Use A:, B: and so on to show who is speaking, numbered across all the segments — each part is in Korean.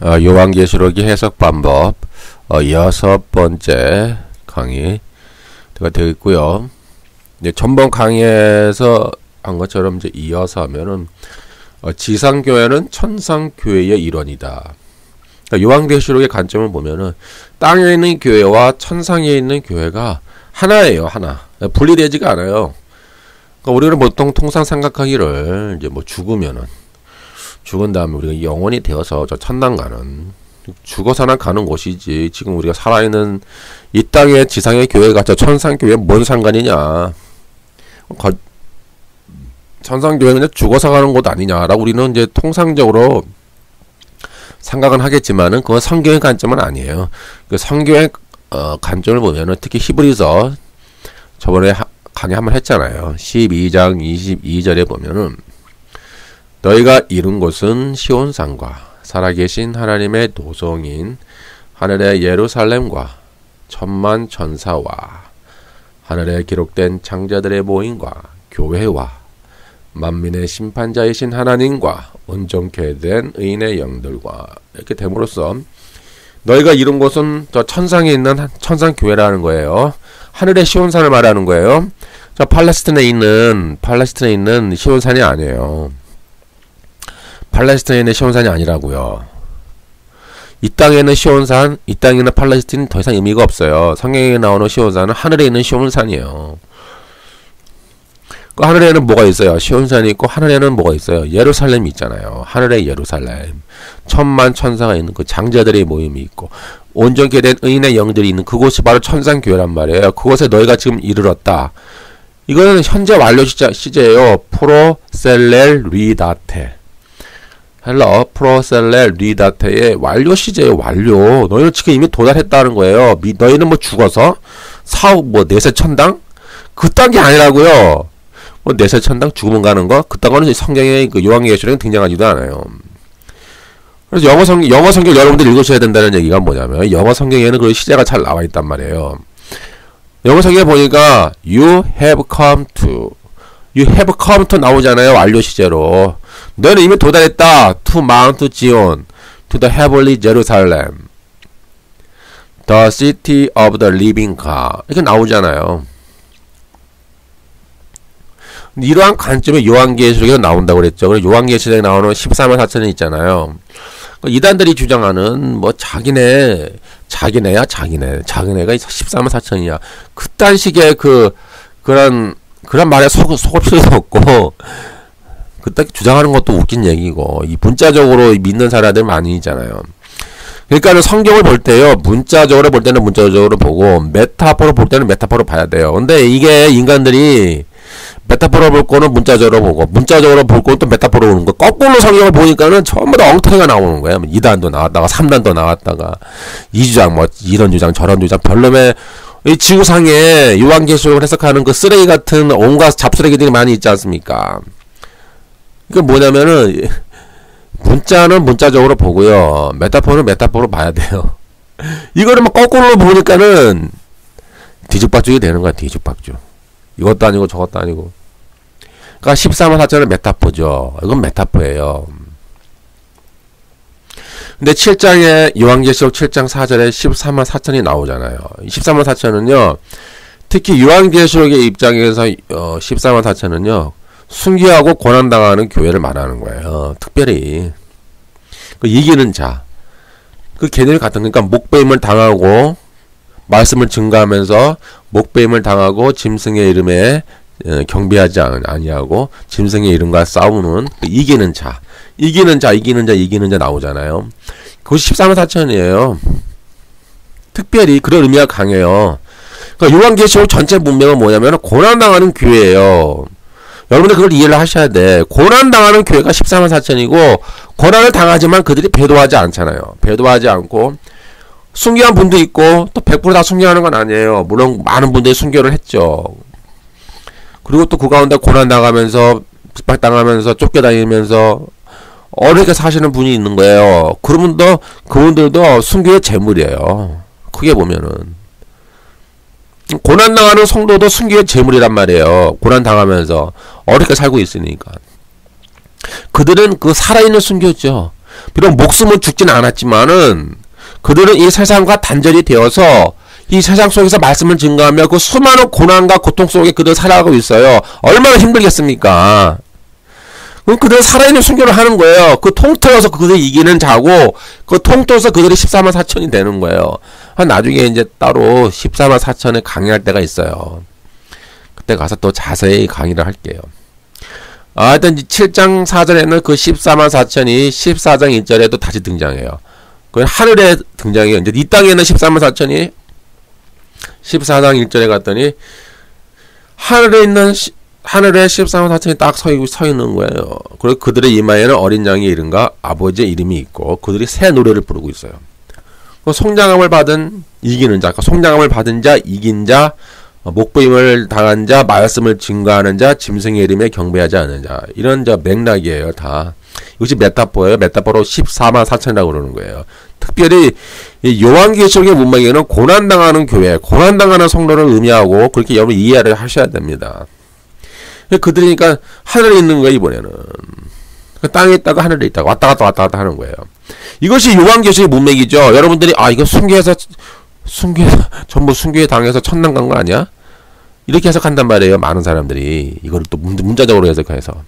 A: 요한계시록의 해석 방법 6번째 강의가 되어 있고요. 이제 전번 강의에서 한 것처럼 이제 이어서 하면은 지상교회는 천상교회의 일원이다. 그러니까 요한계시록의 관점을 보면은 땅에 있는 교회와 천상에 있는 교회가 하나예요, 하나. 분리되지가 않아요. 그러니까 우리는 보통 통상 생각하기를 이제 뭐 죽은 다음에 우리가 영혼이 되어서 저 천당 가는, 죽어서나 가는 곳이지, 지금 우리가 살아있는 이 땅의 지상의 교회가 저 천상교회에 뭔 상관이냐. 천상교회는 그냥 죽어서 가는 곳 아니냐라고 우리는 이제 통상적으로 생각은 하겠지만은 그건 성경의 관점은 아니에요. 그 성경의 관점을 보면은 특히 히브리서 저번에 강의 한번 했잖아요. 12장 22절에 보면은 너희가 이룬 곳은 시온산과 살아계신 하나님의 도성인 하늘의 예루살렘과 천만 천사와 하늘에 기록된 장자들의 모임과 교회와 만민의 심판자이신 하나님과 온전케 된 의인의 영들과 이렇게 됨으로써 너희가 이룬 곳은 저 천상에 있는 천상교회라는 거예요. 하늘의 시온산을 말하는 거예요. 저 팔레스틴에 있는 시온산이 아니에요. 팔레스틴에 있는 시온산이 아니라고요. 이 땅에 있는 시온산, 이 땅에 있는 팔레스틴은 더 이상 의미가 없어요. 성경에 나오는 시온산은 하늘에 있는 시온산이에요. 그 하늘에는 뭐가 있어요? 시온산이 있고 하늘에는 뭐가 있어요? 예루살렘이 있잖아요. 하늘의 예루살렘. 천만 천사가 있는 그 장자들의 모임이 있고 온전케 된 의인의 영들이 있는 그곳이 바로 천상교회란 말이에요. 그곳에 너희가 지금 이르렀다. 이거는 현재 완료 시제예요. 프로셀렐 리다테. 헬러 프로셀렐 리다테의 완료 시제예요. 완료. 너희는 지금 이미 도달했다는 거예요. 너희는 뭐 죽어서 사후 뭐 내세 천당? 그딴 게 아니라고요. 뭐 내세 천당 죽으면 가는 거? 그딴 성경의 그 요한계시록에 등장하지도 않아요. 그래서 영어 성경 여러분들 읽으셔야 된다는 얘기가 뭐냐면 영어 성경에는 그 시제가 잘 나와 있단 말이에요. 영어 성경에 보니까 you have come to 나오잖아요. 완료 시제로. 너는 이미 도달했다. to Mount Zion, to the heavenly Jerusalem, the city of the living God. 이렇게 나오잖아요. 이러한 관점에 요한계시록에 나온다고 그랬죠. 그래서 요한계시록에 나오는 14만 4천이 있잖아요. 이단들이 주장하는 뭐 자기네가 14만 4천이야. 그딴 식의 그런 말에 속을 필요도 없고, 그딴 주장하는 것도 웃긴 얘기고, 이 문자적으로 믿는 사람들 많이 있잖아요. 그러니까 성경을 볼 때요, 문자적으로 볼 때는 문자적으로 보고, 메타포로 볼 때는 메타포로 봐야 돼요. 근데 이게 인간들이 메타포로 볼 거는 문자적으로 보고, 문자적으로 볼 거는 또 메타포로 보는 거. 거꾸로 성경을 보니까는 전부 다 엉터리가 나오는 거야. 2단도 나왔다가 3단도 나왔다가 2주장 뭐 이런 주장 저런 주장 별놈의 이 지구상에 요한계시록을 해석하는 그 쓰레기 같은 온갖 잡쓰레기들이 많이 있지 않습니까? 이게 뭐냐면은 문자는 문자적으로 보고요. 메타포는 메타포로 봐야 돼요. 이거를 막 거꾸로 보니까는 뒤죽박죽이 되는 거야. 뒤죽박죽. 이것도 아니고 저것도 아니고. 그러니까 14만 4천은 메타포죠. 이건 메타포예요. 근데 7장에 요한계시록 7장 4절에 14만 4천이 나오잖아요. 14만 4천은요. 특히 요한계시록의 입장에서 14만 4천은요. 순교하고 고난당하는 교회를 말하는 거예요. 특별히. 그 이기는 자. 그 개념이 같은 거니까 목배임을 당하고 말씀을 증거하면서 목배임을 당하고 짐승의 이름에 경배하지 아니하고 짐승의 이름과 싸우는 그 이기는 자 나오잖아요. 그것이 14만 4천이에요. 특별히 그런 의미가 강해요. 그러니까 요한계시록 전체 문맥은 뭐냐면 고난당하는 교회예요. 여러분들 그걸 이해를 하셔야 돼. 고난당하는 교회가 14만 4천이고 고난을 당하지만 그들이 배도하지 않잖아요. 배도하지 않고 순교한 분도 있고 또 100% 다 순교하는 건 아니에요. 물론 많은 분들이 순교를 했죠. 그리고 또 그 가운데 고난당하면서 핍박당하면서 쫓겨다니면서 어렵게 사시는 분이 있는 거예요. 그분들도 순교의 제물이에요. 크게 보면은 고난당하는 성도도 순교의 제물이란 말이에요. 고난당하면서 어렵게 살고 있으니까. 그들은 그 살아있는 순교죠. 비록 목숨은 죽지는 않았지만은 그들은 이 세상과 단절이 되어서 이 세상 속에서 말씀을 증거하며 그 수많은 고난과 고통 속에 그들 살아가고 있어요. 얼마나 힘들겠습니까? 그럼 그들은 살아있는 순교를 하는 거예요. 그 통틀어서 그들이 이기는 자고 그 통틀어서 그들이 14만 4천이 되는 거예요. 나중에 이제 따로 14만 4천을 강의할 때가 있어요. 그때 가서 또 자세히 강의를 할게요. 하여튼 7장 4절에는 그 14만 4천이 14장 1절에도 다시 등장해요. 그 하늘에 등장해요. 이제 이 땅에는 14만 4천이 14장 1절에 갔더니 하늘에 14만 4천이 딱 서 있는 거예요. 그리고 그들의 이마에는 어린 양의 이름과 아버지의 이름이 있고 그들이 새 노래를 부르고 있어요. 송장함을 받은 이기는 자, 송장함을 받은 자, 이긴 자, 목부임을 당한 자, 말씀을 증거하는 자, 짐승의 이름에 경배하지 않는 자, 이런 맥락이에요. 다 이것이 메타포예요. 메타포로 14만 4천이라고 그러는 거예요. 특별히 요한계시록의 문맥에는 고난당하는 교회, 고난당하는 성도를 의미하고 그렇게 여러분 이해를 하셔야 됩니다. 그들이니까 하늘에 있는 거예요. 이번에는 땅에 있다가 하늘에 있다가 왔다 갔다 하는 거예요. 이것이 요한계시록의 문맥이죠. 여러분들이 이거 순교해서 전부 순교에 당해서 천당 간 거 아니야? 이렇게 해석한단 말이에요. 많은 사람들이 이거를 또 문자적으로 해석해서.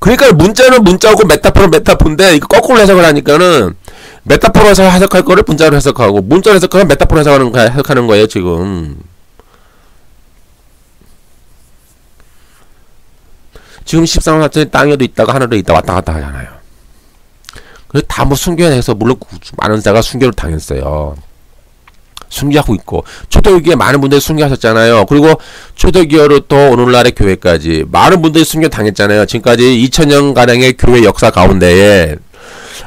A: 그러니까 문자는 문자고 메타포는 메타포인데 이거 거꾸로 해석을 하니까는 메타포로 해석할 거를 문자로 해석하고 문자로 해석하면 메타포로 해석하는 거예요. 지금 14만 4천이 땅에도 있다가 하늘에도 있다 왔다 갔다 하잖아요. 그래서 다 순교해서 물론 많은 자가 순교를 당했어요. 순교하고 있고 초대교회에 많은 분들이 순교하셨잖아요. 그리고 초대교회로 또 오늘날의 교회까지 많은 분들이 순교 당했잖아요. 지금까지 2000년가량의 교회 역사 가운데에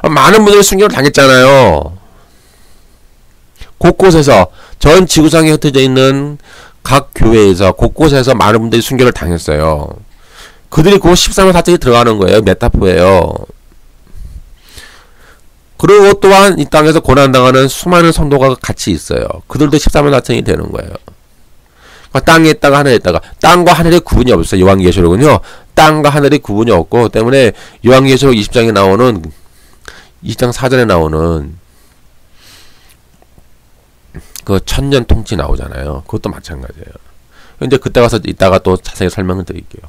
A: 많은 분들이 순교를 당했잖아요. 곳곳에서 전 지구상에 흩어져 있는 각 교회에서 곳곳에서 많은 분들이 순교를 당했어요. 그들이 그 14만 4천이 들어가는 거예요. 메타포예요. 그리고 또한 이 땅에서 고난당하는 수많은 성도가 같이 있어요. 그들도 14만 4천이 되는 거예요. 땅에 있다가 하늘에 있다가 땅과 하늘의 구분이 없어요. 요한계시록은요. 땅과 하늘의 구분이 없고 때문에 요한계시록 20장에 나오는 20장 4절에 나오는 그 천년 통치 나오잖아요. 그것도 마찬가지예요. 이제 그때 가서 이따가 또 자세히 설명을 드릴게요.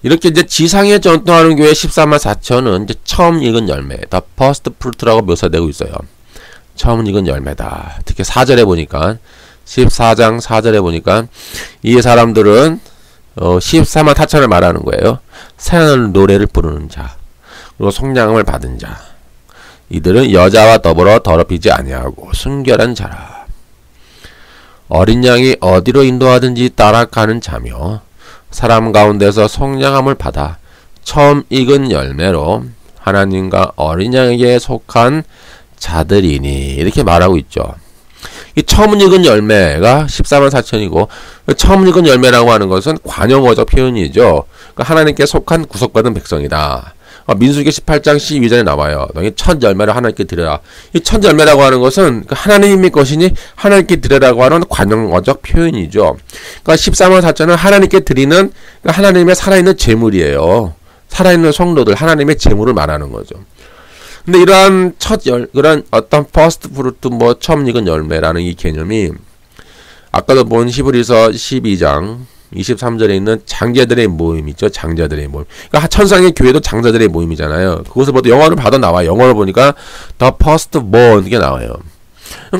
A: 이렇게 이제 지상에 전통하는 교회 14만 4천은 이제 처음 익은 열매, 더 퍼스트 프루트라고 묘사되고 있어요. 처음 익은 열매다. 특히 4절에 보니까 14장 4절에 보니까 이 사람들은 14만 4천을 말하는 거예요. 새하늘 노래를 부르는 자, 그리고 속량함을 받은 자. 이들은 여자와 더불어 더럽히지 아니하고 순결한 자라. 어린 양이 어디로 인도하든지 따라가는 자며 사람 가운데서 속량함을 받아 처음 익은 열매로 하나님과 어린 양에게 속한 자들이니 이렇게 말하고 있죠. 이 처음 익은 열매가 14만 4천이고 처음 익은 열매라고 하는 것은 관용어적 표현이죠. 그러니까 하나님께 속한 구속받은 백성이다. 민수기 18장 12절에 나와요. 너희 첫 열매를 하나님께 드려라. 이 첫 열매라고 하는 것은 하나님의 것이니 하나님께 드려라고 하는 관용어적 표현이죠. 그러니까 14만 4천은 하나님께 드리는 하나님의 살아있는 제물이에요. 살아있는 성도들, 하나님의 제물을 말하는 거죠. 근데 이러한 그런 어떤 퍼스트 프루트 처음 익은 열매라는 이 개념이 아까도 본 히브리서 12장 23절에 있는 장자들의 모임 있죠. 장자들의 모임. 그러니까 천상의 교회도 장자들의 모임이잖아요. 그것을 보다 영어를 받아 나와요. 영어를 보니까 The First Born 이게 나와요.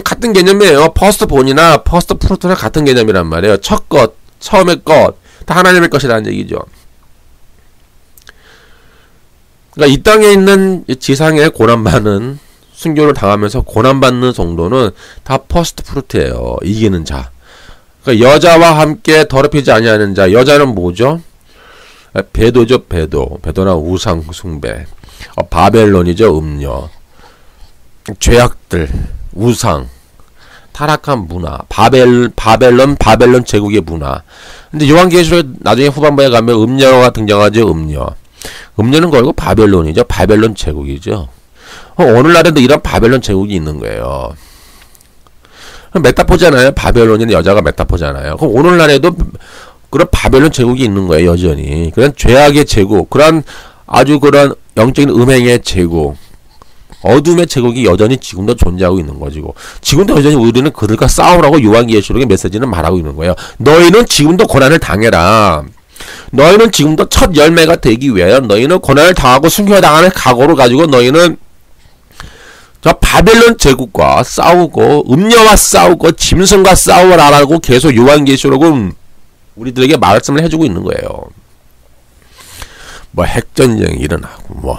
A: 같은 개념이에요. First Born이나 First Fruit나 같은 개념이란 말이에요. 첫 것, 처음의 것, 다 하나님의 것이라는 얘기죠. 그러니까 이 땅에 있는 지상에 고난받는 순교를 당하면서 고난받는 정도는 다 First Fruit예요. 이기는 자. 그러니까 여자와 함께 더럽히지 아니하는 자. 여자는 뭐죠? 배도죠. 배도나 우상 숭배. 바벨론이죠. 음녀. 죄악들, 우상, 타락한 문화, 바벨론 제국의 문화. 근데 요한계시록 나중에 후반부에 가면 음녀가 등장하죠. 음녀는 결국 바벨론이죠. 바벨론 제국이죠. 오늘날에도 이런 바벨론 제국이 있는 거예요. 메타포잖아요. 바벨론이는 여자가 메타포잖아요. 그럼 오늘날에도 그런 바벨론 제국이 있는 거예요. 여전히. 그런 죄악의 제국, 그런 아주 그런 영적인 음행의 제국, 어둠의 제국이 여전히 지금도 존재하고 있는 것이고, 지금도 여전히 우리는 그들과 싸우라고 요한계시록의 메시지는 말하고 있는 거예요. 너희는 지금도 고난을 당해라. 너희는 지금도 첫 열매가 되기 위하여 너희는 고난을 당하고 순교당하는 각오를 가지고 너희는 저 바벨론 제국과 싸우고 음녀와 싸우고 짐승과 싸우라라고 계속 요한계시록은 우리들에게 말씀을 해주고 있는 거예요. 뭐 핵전쟁이 일어나고 뭐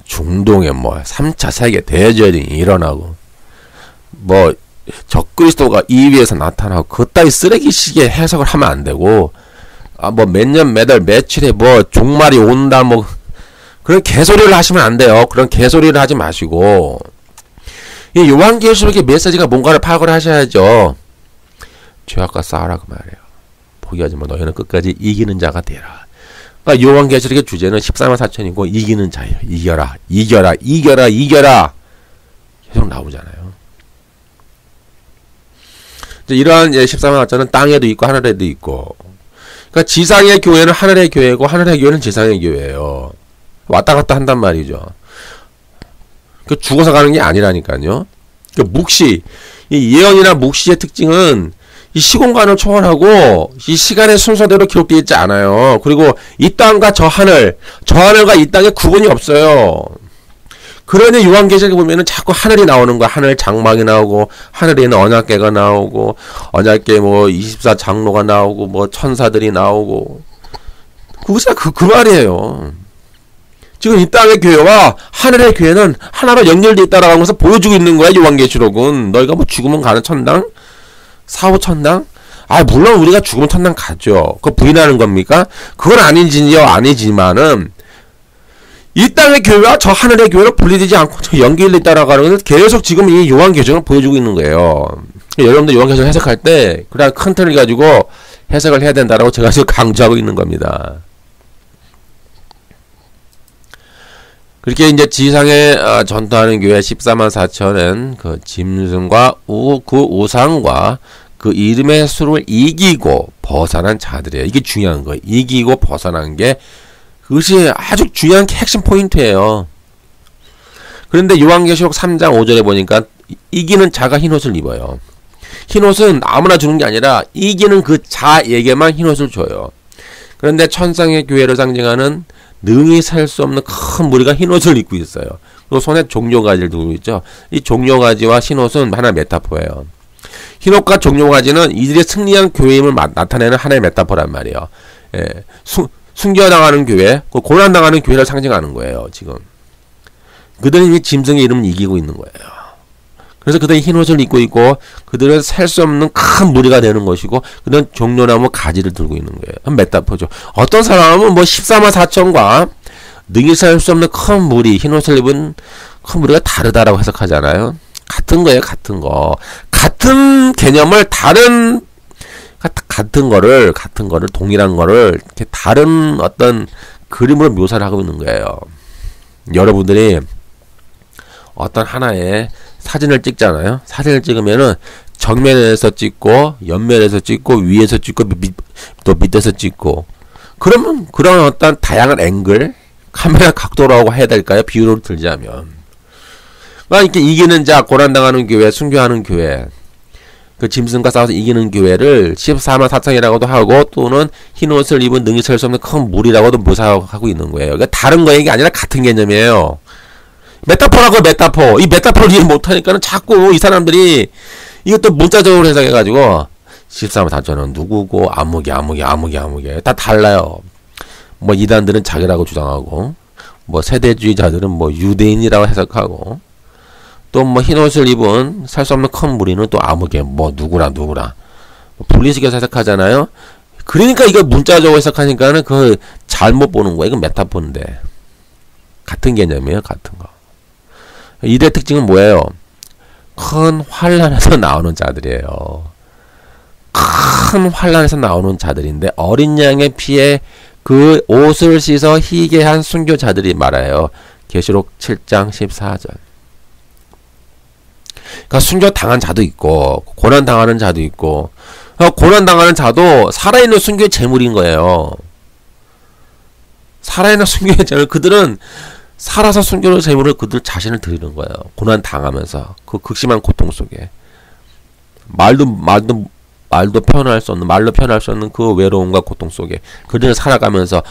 A: 중동에 뭐 3차 세계 대전이 일어나고 뭐 적그리스도가 이 위에서 나타나고 그따위 쓰레기식의 해석을 하면 안 되고, 뭐 몇 년 몇 월 며칠에 뭐 종말이 온다 뭐 그런 개소리를 하시면 안 돼요. 그런 개소리를 하지 마시고 이 요한계시록의 메시지가 뭔가를 파악을 하셔야죠. 죄악과 싸우라 그 말이에요. 포기하지 마. 너희는 끝까지 이기는 자가 되라. 그러니까 요한계시록의 주제는 14만 4천이고 이기는 자예요. 이겨라, 이겨라, 이겨라, 이겨라. 계속 나오잖아요. 이제 이러한 14만 4천은 땅에도 있고 하늘에도 있고. 그러니까 지상의 교회는 하늘의 교회고 하늘의 교회는 지상의 교회예요. 왔다 갔다 한단 말이죠. 그 죽어서 가는 게 아니라니까요. 그 묵시, 이 예언이나 묵시의 특징은 이 시공간을 초월하고 이 시간의 순서대로 기록되어 있지 않아요. 그리고 이 땅과 저 하늘과 이 땅에 구분이 없어요. 그러니 요한계시록에 보면은 자꾸 하늘이 나오는 거야. 하늘 장막이 나오고 하늘에는 언약궤가 나오고 언약궤 뭐 24장로가 나오고 뭐 천사들이 나오고 그것이 그 말이에요. 지금 이 땅의 교회와 하늘의 교회는 하나로 연결되어 있다라는 것을 보여주고 있는 거야. 요한계시록은 너희가 뭐 죽으면 가는 천당? 사후 천당? 물론 우리가 죽으면 천당 가죠. 그거 부인하는 겁니까? 그건 아니지만은 이 땅의 교회와 저 하늘의 교회로 분리되지 않고 저 연결되어 있다라고 하는 것은 계속 지금 이 요한계시록을 보여주고 있는 거예요. 여러분들 요한계시록 해석할 때 그냥 큰 틀을 가지고 해석을 해야 된다라고 제가 지금 강조하고 있는 겁니다. 그렇게 이제 지상에 전투하는 교회 14만 4천은 그 짐승과 그 우상과 그 이름의 수를 이기고 벗어난 자들이에요. 이게 중요한 거예요. 이기고 벗어난 게 그것이 아주 중요한 핵심 포인트예요. 그런데 요한계시록 3장 5절에 보니까 이기는 자가 흰옷을 입어요. 흰옷은 아무나 주는 게 아니라 이기는 그 자에게만 흰옷을 줘요. 그런데 천상의 교회를 상징하는 능히 살 수 없는 큰 무리가 흰옷을 입고 있어요. 그리고 손에 종려가지를 들고 있죠. 이 종려가지와 흰옷은 하나의 메타포예요. 흰옷과 종려가지는 이들이 승리한 교회임을 나타내는 하나의 메타포란 말이에요. 예. 숨겨당하는 교회, 고난당하는 교회를 상징하는 거예요. 지금 그들은 이미 짐승의 이름을 이기고 있는 거예요. 그래서 그들이 흰옷을 입고 있고 그들은 살 수 없는 큰 무리가 되는 것이고 그들은 종려나무 가지를 들고 있는 거예요. 메타포죠. 어떤 사람은 뭐 14만 4천과 능히 살 수 없는 큰 무리, 흰옷을 입은 큰 무리가 다르다라고 해석하잖아요. 같은 거예요. 같은 거. 같은 개념을 같은 거를 동일한 거를 이렇게 다른 어떤 그림으로 묘사를 하고 있는 거예요. 여러분들이 어떤 하나의 사진을 찍잖아요. 사진을 찍으면은 정면에서 찍고 옆면에서 찍고 위에서 찍고 또 밑에서 찍고 그러면 그런 어떤 다양한 앵글 카메라 각도라고 해야 될까요? 비유를 들자면 그러니까 이기는 자, 고난당하는 교회, 순교하는 교회, 그 짐승과 싸워서 이기는 교회를 14만 4천이라고도 하고 또는 흰옷을 입은 능히 설 수 없는 큰 무리라고도 묘사하고 있는 거예요. 그러니까 다른 거에 아니라 같은 개념이에요. 메타포라고 메타포. 이 메타포를 이해 못하니까는 자꾸 이 사람들이 이것도 문자적으로 해석해가지고 14만 4천은 누구고 아무개 다 달라요. 뭐 이단들은 자기라고 주장하고 뭐 세대주의자들은 뭐 유대인이라고 해석하고 또 뭐 흰옷을 입은 살 수 없는 큰 무리는 또 아무개 뭐 누구라 분리시켜서 해석하잖아요. 그러니까 이거 문자적으로 해석하니까는 그 잘못 보는 거야. 이건 메타포인데 같은 개념이에요. 같은 거. 이들의 특징은 뭐예요? 큰 환란에서 나오는 자들이에요. 큰 환란에서 나오는 자들인데 어린 양의 피에 그 옷을 씻어 희게 한 순교자들이 말해요. 계시록 7장 14절. 그러니까 순교 당한 자도 있고 고난 당하는 자도 있고 고난 당하는 자도 살아있는 순교의 제물인 거예요. 살아있는 순교의 제물. 그들은 살아서 순교의 제물을 그들 자신을 드리는 거예요. 고난 당하면서 그 극심한 고통 속에 말로 표현할 수 없는 그 외로움과 고통 속에 그들은 살아가면서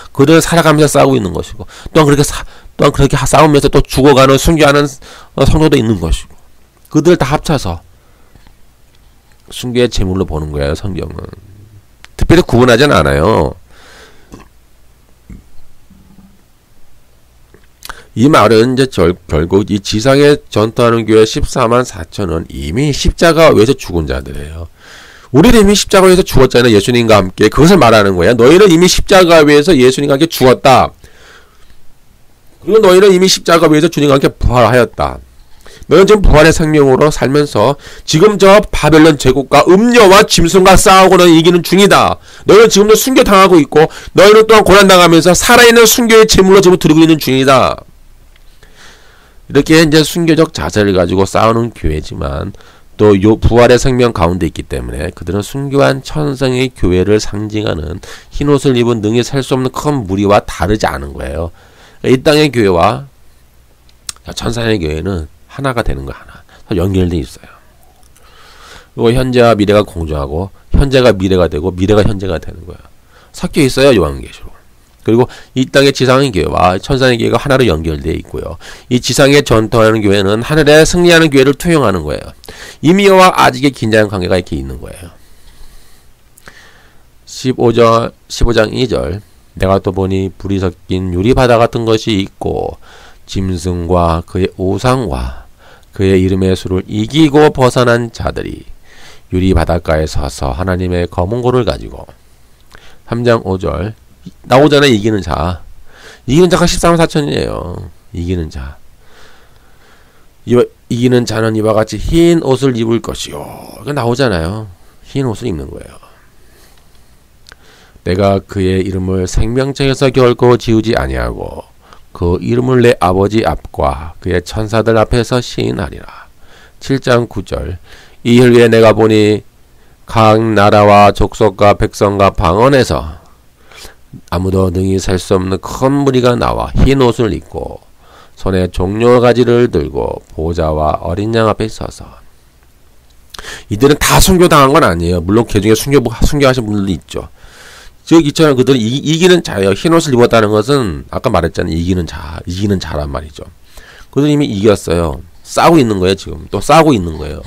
A: 싸우고 있는 것이고, 또한 그렇게 싸우면서 또 죽어가는 순교하는 성도도 있는 것이고, 그들 다 합쳐서 순교의 제물로 보는 거예요. 성경은 특별히 구분하지는 않아요. 이 말은 이제 결국 이 지상에 전투하는 교회 14만 4천은 이미 십자가 위에서 죽은 자들이에요. 우리는 이미 십자가 위에서 죽었잖아요. 예수님과 함께. 그것을 말하는 거야. 너희는 이미 십자가 위에서 예수님과 함께 죽었다. 그리고 너희는 이미 십자가 위에서 주님과 함께 부활하였다. 너희는 지금 부활의 생명으로 살면서 지금 저 바벨론 제국과 음녀와 짐승과 싸우고는 이기는 중이다. 너희는 지금도 순교당하고 있고, 너희는 또한 고난당하면서 살아있는 순교의 제물로 지금 드리고 있는 중이다. 이렇게 이제 순교적 자세를 가지고 싸우는 교회지만, 또 요 부활의 생명 가운데 있기 때문에 그들은 순교한 천성의 교회를 상징하는 흰옷을 입은 능히 셀 수 없는 큰 무리와 다르지 않은 거예요. 이 땅의 교회와 천상의 교회는 하나가 되는 거, 하나 연결되어 있어요. 그리고 현재와 미래가 공존하고, 현재가 미래가 되고 미래가 현재가 되는 거예요. 섞여 있어요. 요한계시록. 그리고 이 땅의 지상의 교회와 천상의 교회가 하나로 연결되어 있고요. 이 지상에 전투하는 교회는 하늘에 승리하는 교회를 투영하는 거예요. 이미와 아직의 긴장한 관계가 이렇게 있는 거예요. 15장 2절, 내가 또 보니 불이 섞인 유리바다 같은 것이 있고, 짐승과 그의 우상과 그의 이름의 수를 이기고 벗어난 자들이 유리바닷가에 서서 하나님의 검은 고를 가지고. 3장 5절, 나오잖아요. 이기는 자. 이기는 자가 14만 4천이에요. 이기는 자. 이기는 자는 이와 같이 흰 옷을 입을 것이요. 이거 나오잖아요. 흰 옷을 입는 거예요. 내가 그의 이름을 생명책에서 결코 지우지 아니하고 그 이름을 내 아버지 앞과 그의 천사들 앞에서 시인하리라. 7장 9절, 이 일 위에 내가 보니 각 나라와 족속과 백성과 방언에서 아무도 능히 살 수 없는 큰 무리가 나와 흰 옷을 입고 손에 종려 가지를 들고 보좌와 어린 양 앞에 서서. 이들은 다 순교당한 건 아니에요. 물론 그 중에 순교하신 분들도 있죠. 즉 이처럼 그들은 이기는 자예요. 흰 옷을 입었다는 것은 아까 말했잖아요. 이기는 자란 말이죠. 그들은 이미 이겼어요. 싸우고 있는 거예요. 지금 또 싸우고 있는 거예요.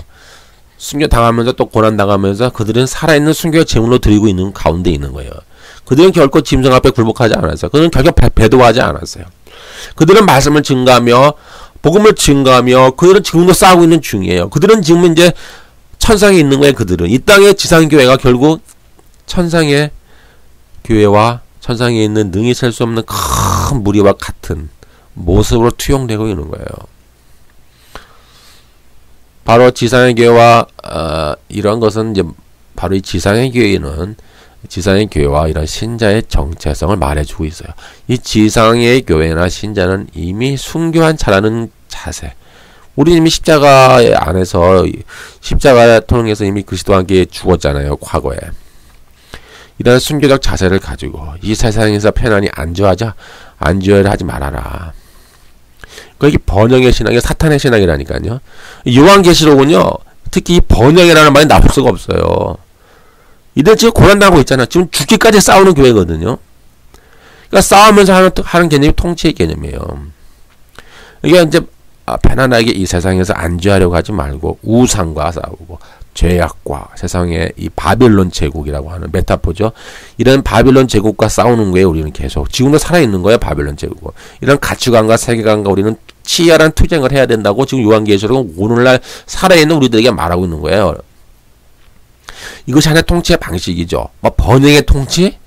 A: 순교당하면서 또 고난당하면서 그들은 살아있는 순교의 제물로 드리고 있는 가운데 있는 거예요. 그들은 결코 짐승 앞에 굴복하지 않았어요. 그들은 결국 배도하지 않았어요. 그들은 말씀을 증가하며 복음을 증가하며 그들은 지금도 싸우고 있는 중이에요. 그들은 지금 이제 천상에 있는 거예요. 그들은 이 땅의 지상교회가 결국 천상의 교회와 천상에 있는 능히 셀 수 없는 큰 무리와 같은 모습으로 투영되고 있는 거예요. 바로 지상의 교회와 이런 것은 이제 바로 이 지상의 교회는 지상의 교회와 이런 신자의 정체성을 말해주고 있어요. 이 지상의 교회나 신자는 이미 순교한 자라는 자세. 우리는 이미 십자가 안에서 십자가 통해서 이미 그리스도와 함께 죽었잖아요. 과거에. 이런 순교적 자세를 가지고 이 세상에서 편안히 안주하자. 안주를 하지 말아라. 그게 번영의 신앙이 사탄의 신앙이라니까요. 요한계시록은요. 특히 번영이라는 말이 나올 수가 없어요. 이들 지금 고난당하고 있잖아. 지금 죽기까지 싸우는 교회거든요. 그러니까 싸우면서 하는 개념이 통치의 개념이에요. 이게 이제 편안하게 이 세상에서 안주하려고 하지 말고 우상과 싸우고 죄악과 세상의 이 바빌론 제국이라고 하는 메타포죠. 이런 바빌론 제국과 싸우는 거예요. 우리는 계속. 지금도 살아있는 거예요. 바빌론 제국. 이런 가치관과 세계관과 우리는 치열한 투쟁을 해야 된다고 지금 요한계시록은 오늘날 살아있는 우리들에게 말하고 있는 거예요. 이것이 하나의 통치의 방식이죠. 뭐 번영의 통치?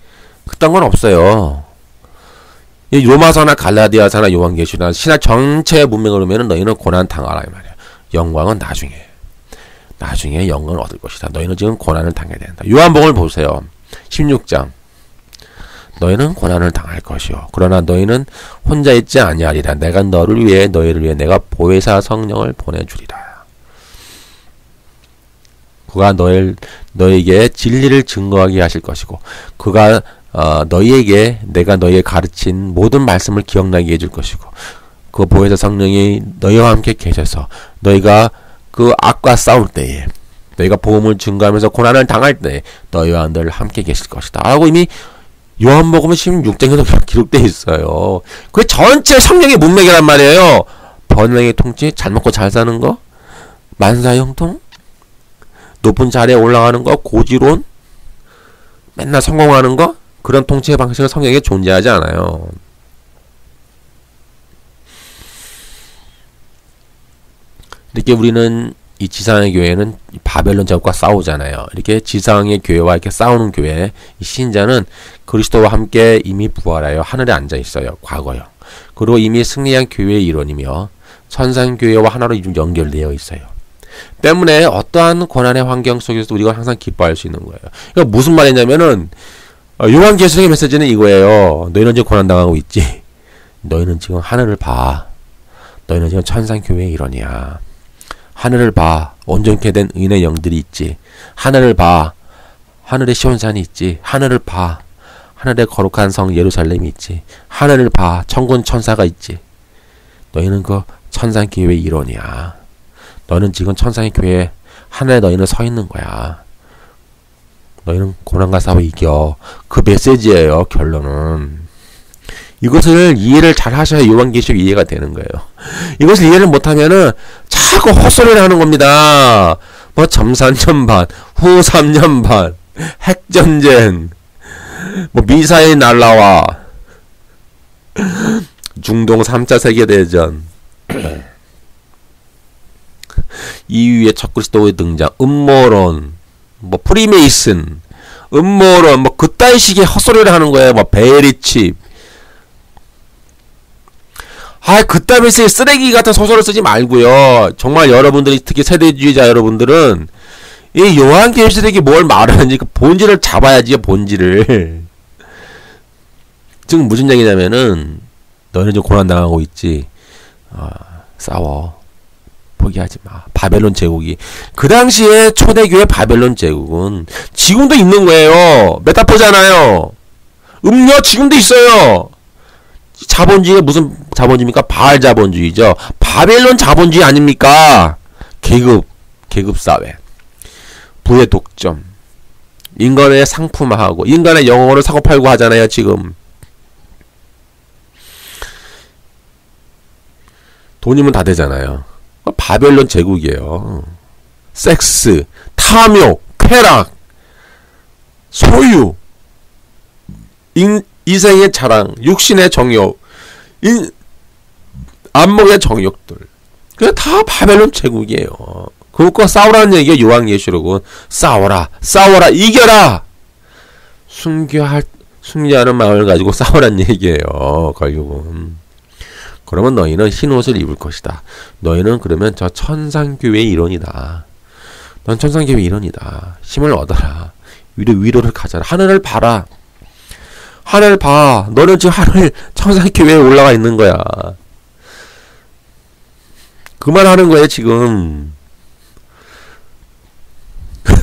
A: 그딴 건 없어요. 이 로마서나 갈라디아서나 요한계시록이나 신화 전체의 문맥을 보면 너희는 고난 당하라 이 말이야. 영광은 나중에 영광을 얻을 것이다. 너희는 지금 고난을 당해야 된다. 요한복음을 보세요. 16장. 너희는 고난을 당할 것이요. 그러나 너희는 혼자 있지 아니하리라. 내가 너희를 위해 내가 보혜사 성령을 보내주리라. 그가 너에게 진리를 증거하게 하실 것이고 그가 너희에게 내가 너희에 가르친 모든 말씀을 기억나게 해줄 것이고 그 보혜사 성령이 너희와 함께 계셔서 너희가 그 악과 싸울 때에 너희가 복음을 증거하면서 고난을 당할 때 너희와 늘 함께 계실 것이다 라고 이미 요한복음 16장에도 기록되어 있어요. 그게 전체 성령의 문맥이란 말이에요. 번영의 통치, 잘 먹고 잘 사는 거, 만사형통, 높은 자리에 올라가는 거, 고지론, 맨날 성공하는 거, 그런 통치의 방식은 성경에 존재하지 않아요. 이렇게 우리는 이 지상의 교회는 바벨론 제국과 싸우잖아요. 이렇게 지상의 교회와 이렇게 싸우는 교회, 이 신자는 그리스도와 함께 이미 부활하여 하늘에 앉아 있어요. 과거요. 그리고 이미 승리한 교회의 일원이며 천상 교회와 하나로 연결되어 있어요. 때문에 어떠한 고난의 환경 속에서도 우리가 항상 기뻐할 수 있는 거예요. 이거 무슨 말이냐면은 요한계시록의 메시지는 이거예요. 너희는 지금 고난 당하고 있지. 너희는 지금 하늘을 봐. 너희는 지금 천상 교회의 일원이야. 하늘을 봐. 온전케 된 의인의 영들이 있지. 하늘을 봐. 하늘에 시온산이 있지. 하늘을 봐. 하늘에 거룩한 성 예루살렘이 있지. 하늘을 봐. 천군 천사가 있지. 너희는 그 천상 교회의 일원이야. 너는 지금 천상의 교회 하늘에 너희는 서 있는 거야. 너희는 고난과 싸워 이겨. 그 메시지예요. 결론은. 이것을 이해를 잘 하셔야 요한계시록 이해가 되는 거예요. 이것을 이해를 못하면은 자꾸 헛소리를 하는 겁니다. 뭐 점산천반, 후 3년 반, 핵전쟁, 뭐 미사일 날라와, 중동 3차 세계대전, 이후에 적그리스도의 등장, 음모론, 뭐 프리메이슨, 음모론, 뭐 그따위 식의 헛소리를 하는 거예요. 뭐 베리칩. 그따위 쓰레기 같은 소설을 쓰지 말고요. 정말 여러분들이, 특히 세대주의자 여러분들은 이 요한계시록이 뭘 말하는지 그 본질을 잡아야지. 본질을. 지금 무슨 얘기냐면은 너희는 지금 고난당하고 있지. 싸워. 포기하지 마. 바벨론 제국이. 그 당시에 초대교회 바벨론 제국은 지금도 있는 거예요. 메타포잖아요. 음료 지금도 있어요. 자본주의가 무슨 자본주의입니까? 바알 자본주의죠. 바벨론 자본주의 아닙니까? 계급사회. 부의 독점. 인간의 상품화하고, 인간의 영혼을 사고팔고 하잖아요, 지금. 돈이면 다 되잖아요. 바벨론 제국이에요. 섹스, 탐욕, 쾌락, 소유, 이생의 자랑, 육신의 정욕, 안목의 정욕들. 그게 다 바벨론 제국이에요. 그것과 싸우라는 얘기가 요한계시록은 싸워라, 이겨라. 순교하는 마음을 가지고 싸우라는 얘기예요. 결국은. 그러면 너희는 흰 옷을 입을 것이다. 너희는 그러면 저 천상교회의 일원이다. 넌 천상교회의 일원이다. 힘을 얻어라. 위로를 가져라. 하늘을 봐라. 하늘 봐. 너는 지금 하늘 천상교회에 올라가 있는 거야. 그 말 하는 거예요, 지금.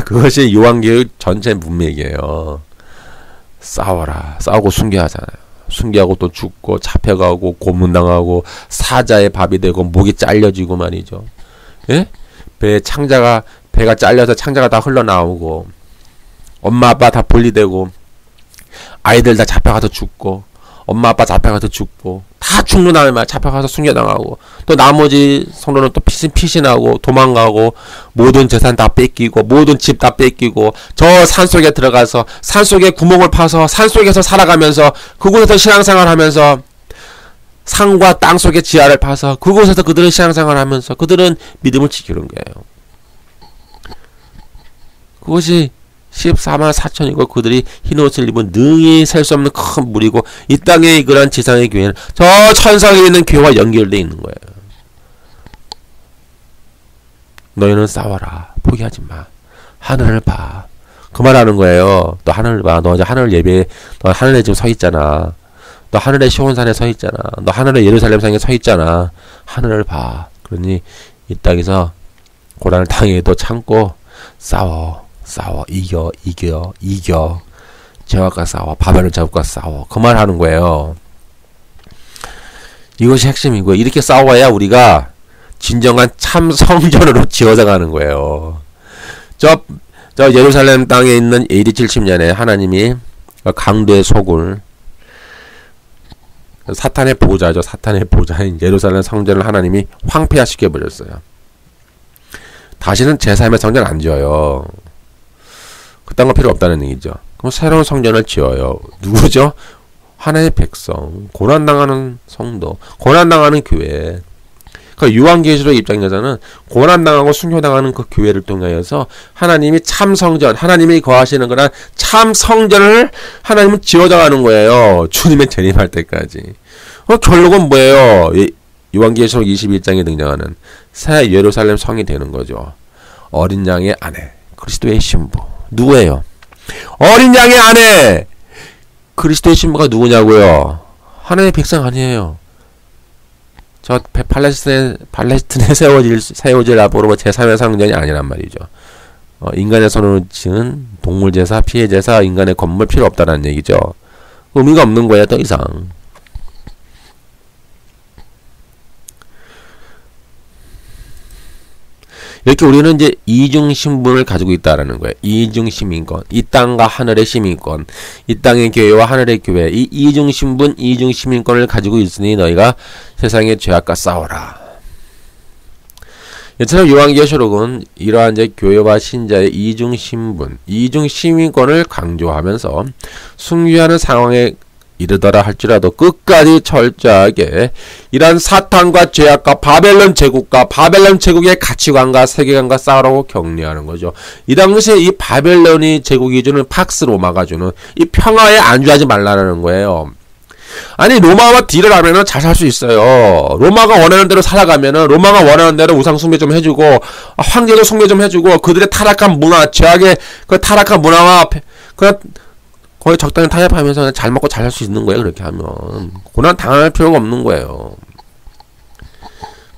A: 그것이 요한계시록 전체 문맥이에요. 싸워라. 싸우고 순교하잖아요. 순교하고 또 죽고 잡혀가고 고문당하고 사자의 밥이 되고 목이 잘려지고 말이죠. 예? 배가 잘려서 창자가 다 흘러나오고 엄마 아빠 다 분리되고 아이들 다 잡혀가서 죽고 엄마 아빠 잡혀가서 죽고 다 죽는 다음에 잡혀가서 순교당하고 또 나머지 성도는 또 피신하고 도망가고 모든 재산 다 뺏기고 모든 집 다 뺏기고 저 산속에 들어가서 산속에 구멍을 파서 산속에서 살아가면서 그곳에서 신앙생활 하면서 산과 땅 속에 지하를 파서 그곳에서 그들은 신앙생활 하면서 그들은 믿음을 지키는 거예요. 그것이 14만 4천이고 그들이 흰옷을 입은 능히 셀 수 없는 큰 무리고 이 땅의 그런 지상의 교회는 저 천상에 있는 교회와 연결되어 있는 거예요. 너희는 싸워라. 포기하지 마. 하늘을 봐. 그 말하는 거예요. 너 하늘을 봐. 너 이제 하늘 예배, 너 하늘에 지금 서 있잖아. 너 하늘의 시온산에 서 있잖아. 너 하늘의 예루살렘 상에 서 있잖아. 하늘을 봐. 그러니 이 땅에서 고난을 당해도 참고 싸워. 이겨. 제국과 싸워. 바벨론 제국과 싸워. 그 말 하는 거예요. 이것이 핵심이고요. 이렇게 싸워야 우리가 진정한 참 성전으로 지어져 가는 거예요. 저 예루살렘 땅에 있는 AD 70년에 하나님이 강도의 속을 사탄의 보좌죠. 사탄의 보좌인 예루살렘 성전을 하나님이 황폐화시켜 버렸어요. 다시는 제3의 성전 안 지어요. 그딴 거 필요 없다는 얘기죠. 그럼 새로운 성전을 지어요. 누구죠? 하나님의 백성, 고난당하는 성도, 고난당하는 교회. 그러니까 요한계시록 입장에서는 고난당하고 순교당하는 그 교회를 통하여서 하나님이 참 성전, 하나님이 거하시는 그런 참 성전을 하나님은 지어져가는 거예요. 주님의 재림할 때까지. 결국은 뭐예요? 요한계시록 21장에 등장하는 새 예루살렘 성이 되는 거죠. 어린 양의 아내, 그리스도의 신부. 누구예요? 어린 양의 아내! 그리스도의 신부가 누구냐고요? 하나님의 백성 아니에요. 저 팔레스틴에 세워질 앞으로 제3의 성전이 아니란 말이죠. 인간의 손으로 지은 동물제사, 피해제사, 인간의 건물 필요 없다는 얘기죠. 의미가 없는 거예요, 더 이상. 이렇게 우리는 이제 이중 신분을 가지고 있다라는 거예요. 이중 시민권, 이 땅과 하늘의 시민권, 이 땅의 교회와 하늘의 교회, 이 이중 신분, 이중 시민권을 가지고 있으니 너희가 세상의 죄악과 싸워라. 이처럼 요한계시록은 이러한 이제 교회와 신자의 이중 신분, 이중 시민권을 강조하면서 숭유하는 상황에 이르더라 할지라도 끝까지 철저하게 이런 사탄과 죄악과 바벨론 제국과 바벨론 제국의 가치관과 세계관과 싸우라고 격려하는 거죠. 이 당시에 이 바벨론이 제국이 주는 팍스 로마가 주는 이 평화에 안주하지 말라는 거예요. 아니 로마와 딜을 하면은 잘 살 수 있어요. 로마가 원하는 대로 살아가면은 로마가 원하는 대로 우상 숭배 좀 해주고 황제도 숭배 좀 해주고 그들의 타락한 문화, 죄악의 그 타락한 문화와 거의 적당히 타협하면서 잘 먹고 잘 살 수 있는 거예요. 그렇게 하면 고난 당할 필요가 없는 거예요.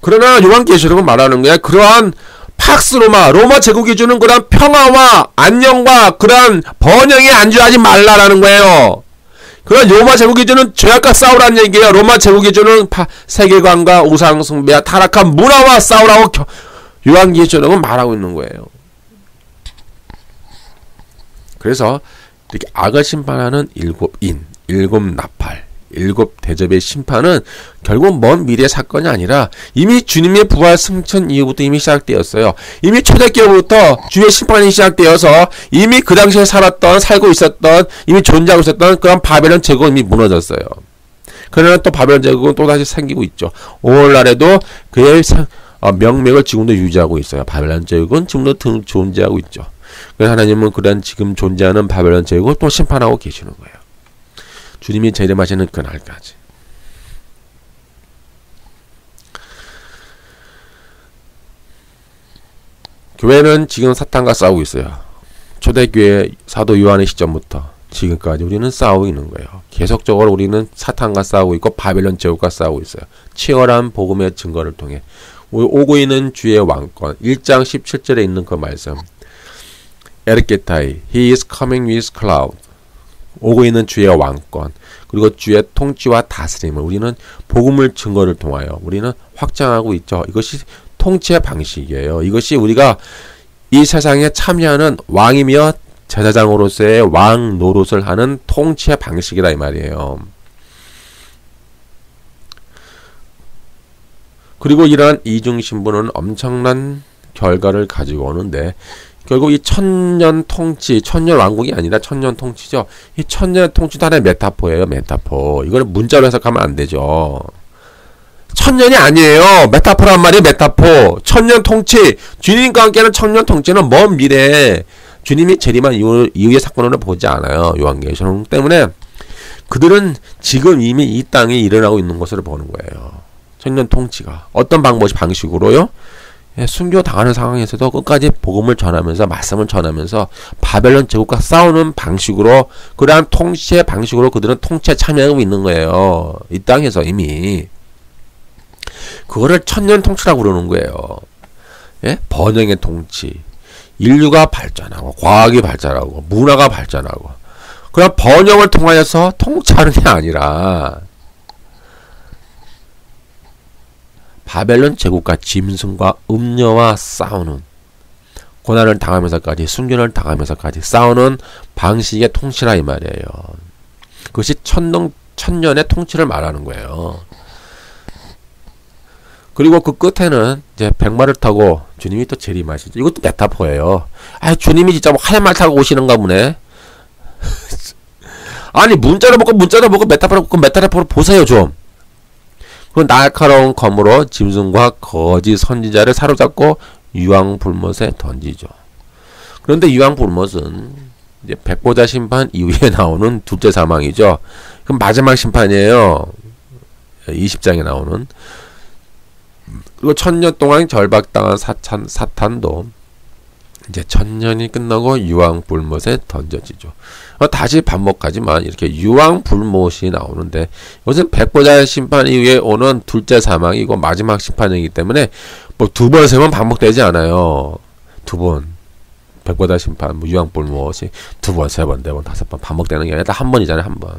A: 그러나 요한계시록은 말하는 거야. 그러한 팍스 로마 제국이 주는 그러한 평화와 안녕과 그러한 번영에 안주하지 말라라는 거예요. 그런 로마 제국이 주는 죄악과 싸우라는 얘기예요. 로마 제국이 주는 세계관과 우상 숭배와 타락한 문화와 싸우라고 요한계시록은 말하고 있는 거예요. 그래서 이렇게 악을 심판하는 일곱 나팔, 일곱 대접의 심판은 결국 먼 미래의 사건이 아니라 이미 주님의 부활 승천 이후부터 이미 시작되었어요. 이미 초대교부터 주의 심판이 시작되어서 이미 그 당시에 살고 있었던, 이미 존재하고 있었던 그런 바벨론 제국은 이미 무너졌어요. 그러나 또 바벨론 제국은 또다시 생기고 있죠. 오늘날에도 그의 명맥을 지금도 유지하고 있어요. 바벨론 제국은 지금도 존재하고 있죠. 그래서 하나님은 그런 지금 존재하는 바벨론 제국을 또 심판하고 계시는 거예요. 주님이 재림하시는 그날까지. 교회는 지금 사탄과 싸우고 있어요. 초대교회 사도 요한의 시점부터 지금까지 우리는 싸우고 있는 거예요. 계속적으로 우리는 사탄과 싸우고 있고 바벨론 제국과 싸우고 있어요. 치열한 복음의 증거를 통해 오고 있는 주의 왕권 1장 17절에 있는 그 말씀 에르게타이 He is coming with cloud 오고 있는 주의 왕권 그리고 주의 통치와 다스림을 우리는 복음을 증거를 통하여 우리는 확장하고 있죠. 이것이 통치의 방식이에요. 이것이 우리가 이 세상에 참여하는 왕이며 제사장으로서의 왕 노릇을 하는 통치의 방식이다 이 말이에요. 그리고 이러한 이중 신분은 엄청난 결과를 가지고 오는데 결국 이 천년 통치, 천년 왕국이 아니라 천년 통치죠. 이 천년 통치도 하나의 메타포예요. 메타포. 이걸 문자로 해석하면 안 되죠. 천년이 아니에요. 메타포란 말이 메타포. 천년 통치. 주님과 함께하는 천년 통치는 먼 미래에 주님이 재림한 이후의 사건으로 보지 않아요. 요한계시록 때문에 그들은 지금 이미 이 땅에 일어나고 있는 것으로 보는 거예요. 천년 통치가. 어떤 방식으로요? 순교 당하는 상황에서도 끝까지 복음을 전하면서 말씀을 전하면서 바벨론 제국과 싸우는 방식으로 그러한 통치의 방식으로 그들은 통치에 참여하고 있는 거예요. 이 땅에서 이미. 그거를 천년 통치라고 그러는 거예요. 예? 번영의 통치. 인류가 발전하고 과학이 발전하고 문화가 발전하고 그런 번영을 통하여서 통치하는 게 아니라 바벨론 제국과 짐승과 음녀와 싸우는, 고난을 당하면서까지, 순교를 당하면서까지 싸우는 방식의 통치라 이 말이에요. 그것이 천년의 통치를 말하는 거예요. 그리고 그 끝에는 이제 백마를 타고 주님이 또 재림하시죠. 이것도 메타포예요. 아, 주님이 진짜 뭐 하얀 말 타고 오시는가 보네. 아니, 문자로 보고 메타포로 보세요 좀. 그 날카로운 검으로 짐승과 거짓 선지자를 사로잡고 유황불못에 던지죠. 그런데 유황불못은 이제 백보자 심판 이후에 나오는 둘째 사망이죠. 그럼 마지막 심판이에요. 20장에 나오는. 그리고 1000년 동안 절박당한 사탄도 이제 1000년이 끝나고 유황불못에 던져지죠. 다시 반복하지만 이렇게 유황불못이 나오는데, 이것은 백보자 심판 이후에 오는 둘째 사망이고 마지막 심판이기 때문에 뭐 두 번, 세 번 반복되지 않아요. 두 번. 백보자 심판, 뭐 유황불못이 두 번, 세 번, 네 번, 다섯 번 반복되는 게 아니라 한 번이잖아요. 한 번.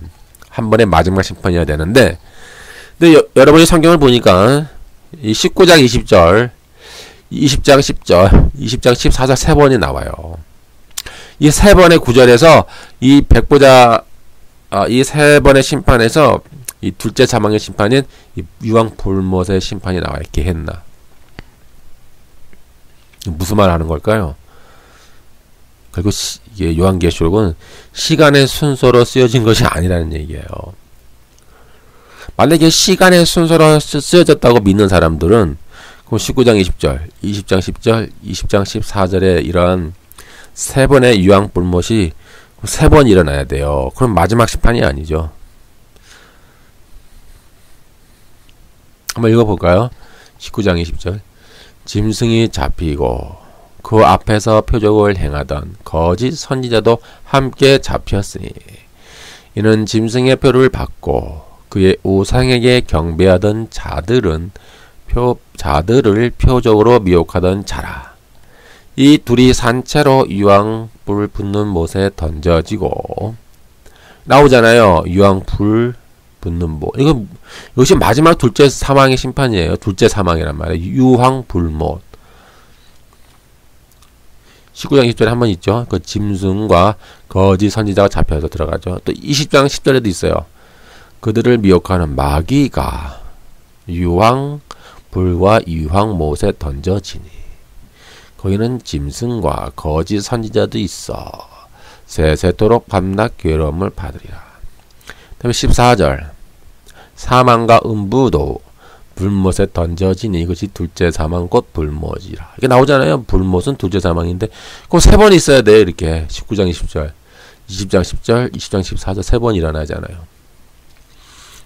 A: 한 번의 마지막 심판이어야 되는데, 근데 여러분이 성경을 보니까 이 19장 20절, 20장 10절, 20장 14절 세 번이 나와요. 이 세 번의 구절에서 이 백보자, 이 세 번의 심판에서 이 둘째 사망의 심판인 이 유황불못의 심판이 나와요. 게헨나. 무슨 말 하는 걸까요? 그리고 이게 요한계시록은 시간의 순서로 쓰여진 것이 아니라는 얘기예요. 만약에 시간의 순서로 쓰여졌다고 믿는 사람들은 그럼 19장 20절, 20장 10절, 20장 14절에 이러한 세 번의 유황불못이 세 번 일어나야 돼요. 그럼 마지막 심판이 아니죠. 한번 읽어볼까요? 19장 20절. 짐승이 잡히고 그 앞에서 표적을 행하던 거짓 선지자도 함께 잡혔으니 이는 짐승의 표를 받고 그의 우상에게 경배하던 자들을 표적으로 미혹하던 자라. 이 둘이 산채로 유황불 붙는 못에 던져지고 나오잖아요. 유황불 붙는 못. 이것이 마지막 둘째 사망의 심판이에요. 둘째 사망이란 말이에요. 유황불못. 19장 20절에 한 번 있죠. 그 짐승과 거짓 선지자가 잡혀서 들어가죠. 또 20장 10절에도 있어요. 그들을 미혹하는 마귀가 유황불과 유황못에 던져지니 거기는 짐승과 거짓 선지자도 있어 세세토록 밤낮 괴로움을 받으리라. 다음에 14절. 사망과 음부도 불못에 던져지니 이것이 둘째 사망 곧 불못이라. 이게 나오잖아요. 불못은 둘째 사망인데 꼭 세 번 있어야 돼요. 이렇게 19장 20절, 20장 10절, 20장 14절 세 번 일어나잖아요.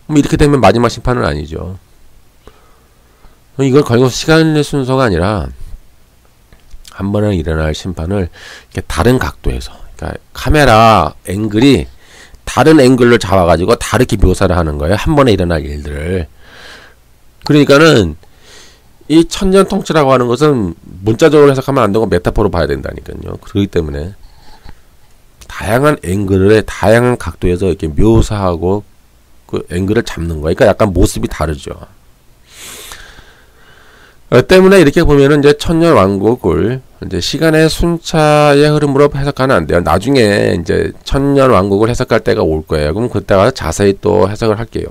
A: 그럼 이렇게 되면 마지막 심판은 아니죠. 이걸 걸고 시간의 순서가 아니라 한 번에 일어날 심판을 이렇게 다른 각도에서, 그러니까 카메라 앵글이 다른 앵글로 잡아가지고 다르게 묘사를 하는 거예요. 한 번에 일어날 일들을. 그러니까는 이 천년 통치라고 하는 것은 문자적으로 해석하면 안 되고 메타포로 봐야 된다니까요. 그렇기 때문에 다양한 앵글에 다양한 각도에서 이렇게 묘사하고 그 앵글을 잡는 거예요. 그러니까 약간 모습이 다르죠. 때문에 이렇게 보면은 이제 천년 왕국을 이제 시간의 순차의 흐름으로 해석하면 안 돼요. 나중에 이제 천년 왕국을 해석할 때가 올 거예요. 그럼 그때가 자세히 또 해석을 할게요.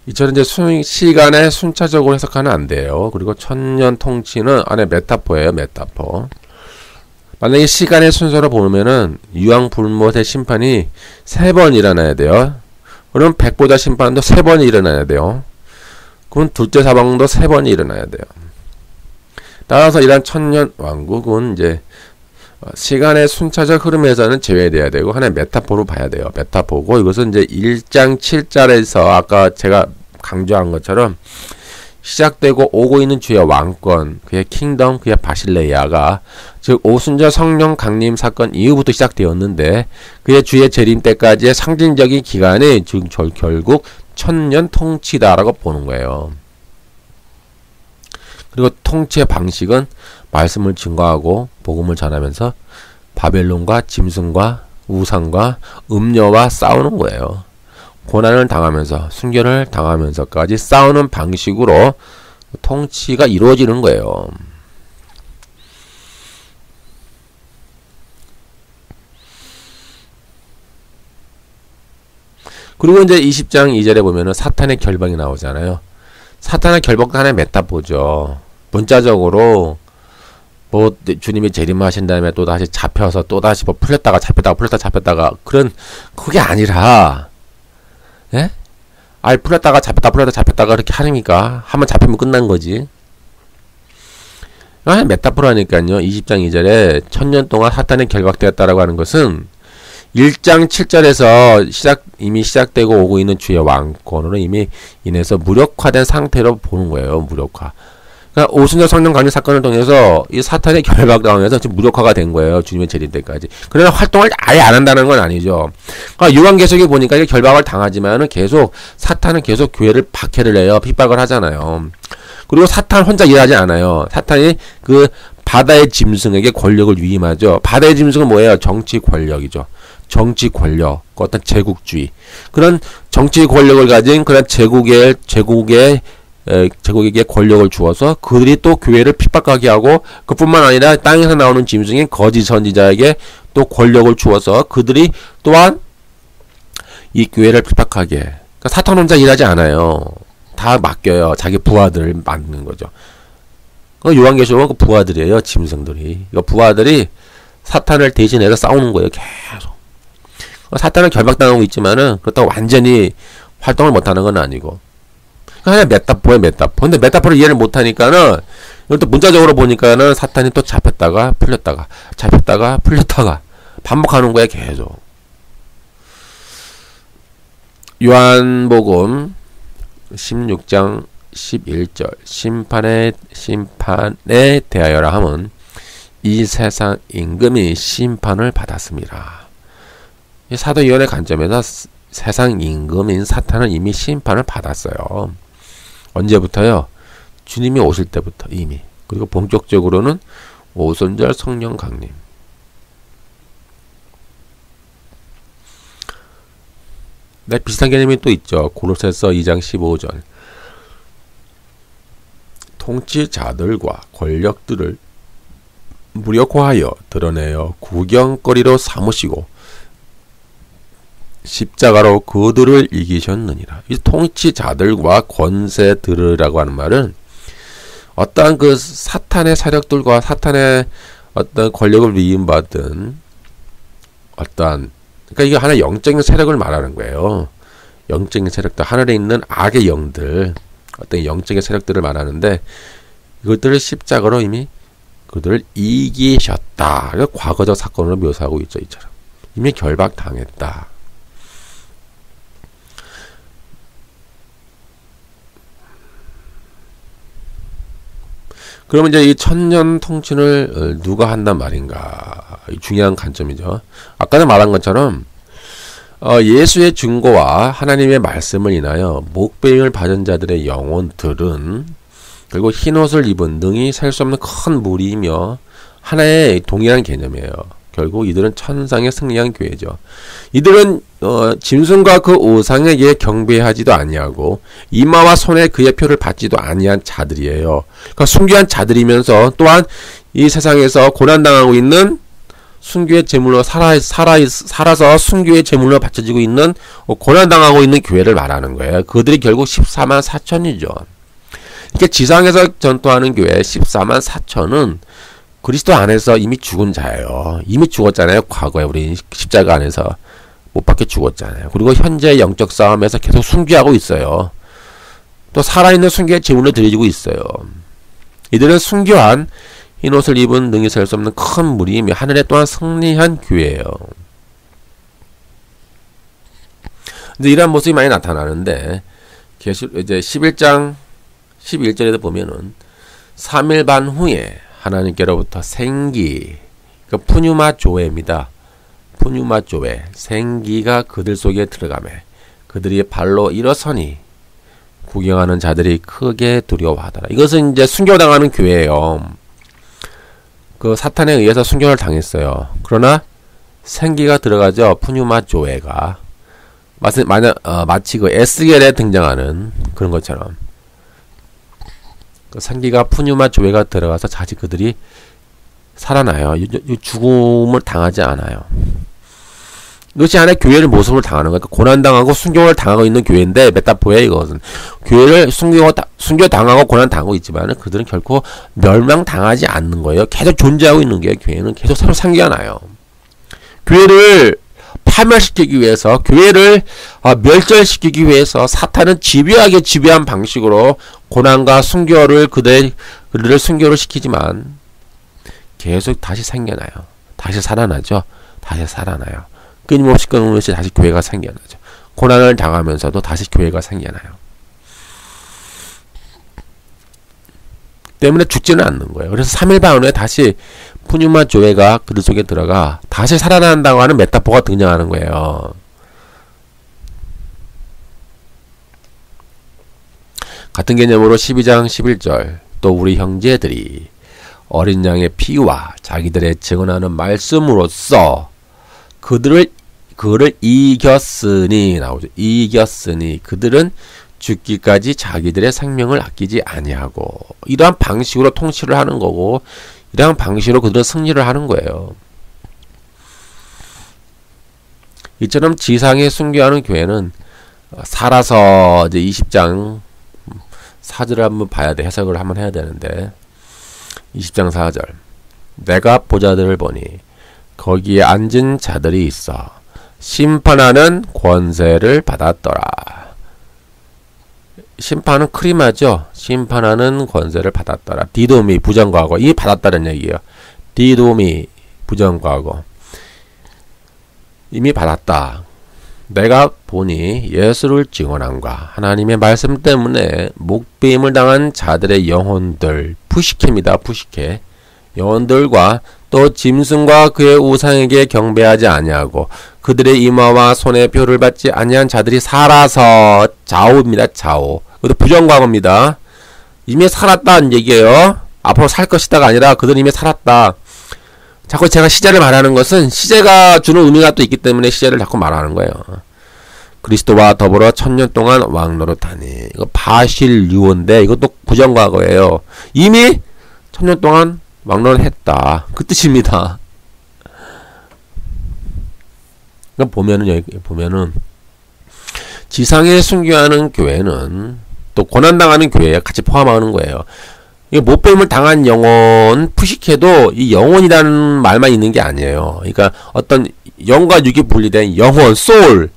A: 이처럼 이제 시간의 순차적으로 해석하면 안 돼요. 그리고 천년 통치는 안에 메타포예요. 메타포. 만약에 시간의 순서로 보면은 유황불못의 심판이 3번 일어나야 돼요. 그럼 백보자 심판도 3번이 일어나야 돼요. 그럼 둘째 사망도 3번이 일어나야 돼요. 따라서 이러한 천년 왕국은 이제 시간의 순차적 흐름에서는 제외돼야 되고 하나의 메타포로 봐야 돼요. 메타포고 이것은 이제 1장 7절에서 아까 제가 강조한 것처럼 시작되고 오고 있는 주의 왕권, 그의 킹덤, 그의 바실레이아가 즉 오순절 성령 강림 사건 이후부터 시작되었는데 그의 주의 재림 때까지의 상징적인 기간이 즉 결국 천년 통치다라고 보는 거예요. 그리고 통치의 방식은 말씀을 증거하고 복음을 전하면서 바벨론과 짐승과 우상과 음녀와 싸우는 거예요. 고난을 당하면서 순교를 당하면서까지 싸우는 방식으로 통치가 이루어지는 거예요. 그리고 이제 20장 2절에 보면은 사탄의 결박이 나오잖아요. 사탄의 결박도 하나의 메타포죠. 문자적으로 뭐 주님이 재림하신 다음에 또 다시 잡혀서 또 다시 뭐 풀렸다가 잡혔다가 그런 그게 아니라 예? 아예 풀렸다가 잡혔다가 그렇게 하니까 한번 잡히면 끝난 거지. 메타포라니까요. 20장 2절에 1000년 동안 사탄이 결박되었다라고 하는 것은 1장 7절에서 이미 시작되고 오고 있는 주의 왕권으로 이미 인해서 무력화된 상태로 보는 거예요. 무력화. 그러니까 오순절 성령 강림 사건을 통해서 이 사탄의 결박당해서 지금 무력화가 된 거예요. 주님의 재림 때까지. 그러나 활동을 아예 안 한다는 건 아니죠. 그러니까 요한계시록에 보니까 이게 결박을 당하지만은 계속 사탄은 계속 교회를 박해를 해요. 핍박을 하잖아요. 그리고 사탄 혼자 일하지 않아요. 사탄이 그 바다의 짐승에게 권력을 위임하죠. 바다의 짐승은 뭐예요? 정치 권력이죠. 정치 권력, 어떤 제국주의. 그런 정치 권력을 가진 그런 제국에게 권력을 주어서 그들이 또 교회를 핍박하게 하고 그뿐만 아니라 땅에서 나오는 짐승인 거짓 선지자에게 또 권력을 주어서 그들이 또한 이 교회를 핍박하게. 그러니까 사탄 혼자 일하지 않아요. 다 맡겨요. 자기 부하들을 만드는 거죠. 요한계시록은 그 부하들이에요. 짐승들이. 그 부하들이 사탄을 대신해서 싸우는 거예요. 계속. 사탄은 결박당하고 있지만은 그렇다고 완전히 활동을 못하는 건 아니고. 그냥 메타포예요, 메타포. 근데 메타포를 이해를 못하니까는 이것도 문자적으로 보니까는 사탄이 또 잡혔다가 풀렸다가 반복하는 거야 계속. 요한복음 16장 11절 심판에 대하여라 함은 이 세상 임금이 심판을 받았습니다. 사도요한의 관점에서 세상 임금인 사탄은 이미 심판을 받았어요. 언제부터요? 주님이 오실 때부터 이미. 그리고 본격적으로는 오순절 성령 강림. 네, 비슷한 개념이 또 있죠. 고로새서 2장 15절. 통치자들과 권력들을 무력화하여 드러내어 구경거리로 삼으시고 십자가로 그들을 이기셨느니라. 이 통치자들과 권세들이라고 하는 말은 어떠한 그 사탄의 세력들과 사탄의 어떤 권력을 위임받은 어떠한, 그러니까 이게 하나의 영적인 세력을 말하는 거예요. 영적인 세력들, 하늘에 있는 악의 영들, 어떤 영적인 세력들을 말하는데 이것들을 십자가로 이미 그들을 이기셨다. 과거적 사건으로 묘사하고 있죠. 이처럼 이미 결박당했다. 그러면 이제 이 천년 통치를 누가 한단 말인가? 중요한 관점이죠. 아까는 말한 것처럼 예수의 증거와 하나님의 말씀을 인하여 목배임을 받은 자들의 영혼들은 그리고 흰옷을 입은 능히 셀 수 없는 큰 무리이며 하나의 동일한 개념이에요. 결국 이들은 천상에 승리한 교회죠. 이들은 짐승과 그 우상에게 경배하지도 아니하고 이마와 손에 그의 표를 받지도 아니한 자들이에요. 그러니까 순교한 자들이면서 또한 이 세상에서 고난당하고 있는 순교의 제물로 살아서 순교의 제물로 바쳐지고 있는 고난당하고 있는 교회를 말하는 거예요. 그들이 결국 14만 4천이죠. 이렇게 지상에서 전투하는 교회 14만 4천은 그리스도 안에서 이미 죽은 자예요. 이미 죽었잖아요. 과거에 우리 십자가 안에서 못 박혀 죽었잖아요. 그리고 현재 영적 싸움에서 계속 순교하고 있어요. 또 살아있는 순교의 제물로 드려지고 있어요. 이들은 순교한 흰옷을 입은 능히 셀 수 없는 큰 무리이며 하늘에 또한 승리한 교회예요. 근데 이러한 모습이 많이 나타나는데 이제 11장 11절에도 보면은 3일 반 후에 하나님께로부터 생기, 그러니까 푸뉴마 조회입니다. 푸뉴마 조회, 생기가 그들 속에 들어가매 그들이 발로 일어서니 구경하는 자들이 크게 두려워하더라. 이것은 이제 순교당하는 교회예요. 그 사탄에 의해서 순교를 당했어요. 그러나 생기가 들어가죠. 푸뉴마 조회가. 마치 그 에스겔에 등장하는 그런 것처럼 그 상기가 푸뉴마 조회가 들어가서 다시 그들이 살아나요. 죽음을 당하지 않아요. 이것이 안에 교회를 모습을 당하는 거예요. 고난당하고 순교를 당하고 있는 교회인데 메타포에 이것은 교회를 순교당하고 고난당하고 있지만 그들은 결코 멸망당하지 않는 거예요. 계속 존재하고 있는 게 교회는 계속 새로 상기가 나요. 교회를 파멸시키기 위해서 교회를 멸절시키기 위해서 사탄은 집요하게 지배한 방식으로 고난과 순교를 그들을 순교를 시키지만 계속 다시 생겨나요. 다시 살아나죠. 다시 살아나요. 끊임없이 다시 교회가 생겨나죠. 고난을 당하면서도 다시 교회가 생겨나요. 때문에 죽지는 않는 거예요. 그래서 3일 반 후에 다시 푸뉴마 조회가 그들 속에 들어가 다시 살아난다고 하는 메타포가 등장하는 거예요. 같은 개념으로 12장 11절 또 우리 형제들이 어린 양의 피와 자기들의 증언하는 말씀으로써 그를 이겼으니 나오죠. 이겼으니 그들은 죽기까지 자기들의 생명을 아끼지 아니하고 이러한 방식으로 통치를 하는 거고 이러한 방식으로 그들은 승리를 하는 거예요. 이처럼 지상에 순교하는 교회는 살아서 이제 20장 4절을 한번 봐야 돼. 해석을 한번 해야 되는데 20장 4절 내가 보자들을 보니 거기에 앉은 자들이 있어 심판하는 권세를 받았더라. 심판은 크리마죠. 심판하는 권세를 받았더라. 디도미 부정과거 이 받았다는 얘기예요. 디도미 부정과거 이미 받았다. 내가 보니 예수를 증언함과 하나님의 말씀 때문에 목배임을 당한 자들의 영혼들 푸시케입니다. 푸시케 영혼들과 또 짐승과 그의 우상에게 경배하지 아니하고 그들의 이마와 손에 표를 받지 아니한 자들이 살아서 좌우입니다. 좌우. 이것도 부정과거입니다. 이미 살았다는 얘기예요. 앞으로 살 것이다가 아니라 그들은 이미 살았다. 자꾸 제가 시제를 말하는 것은 시제가 주는 의미가 또 있기 때문에 시제를 자꾸 말하는 거예요. 그리스도와 더불어 1000년 동안 왕노릇하니 이거 바실 유언데 이것도 부정과거예요. 이미 1000년 동안 왕노릇했다. 그 뜻입니다. 그러니까 보면은 여기 보면은 지상에 순교하는 교회는 또 고난당하는 교회에 같이 포함하는 거예요. 못뱀을 당한 영혼 푸시케도 이 영혼이라는 말만 있는 게 아니에요. 그러니까 어떤 영과 육이 분리된 영혼, 소울.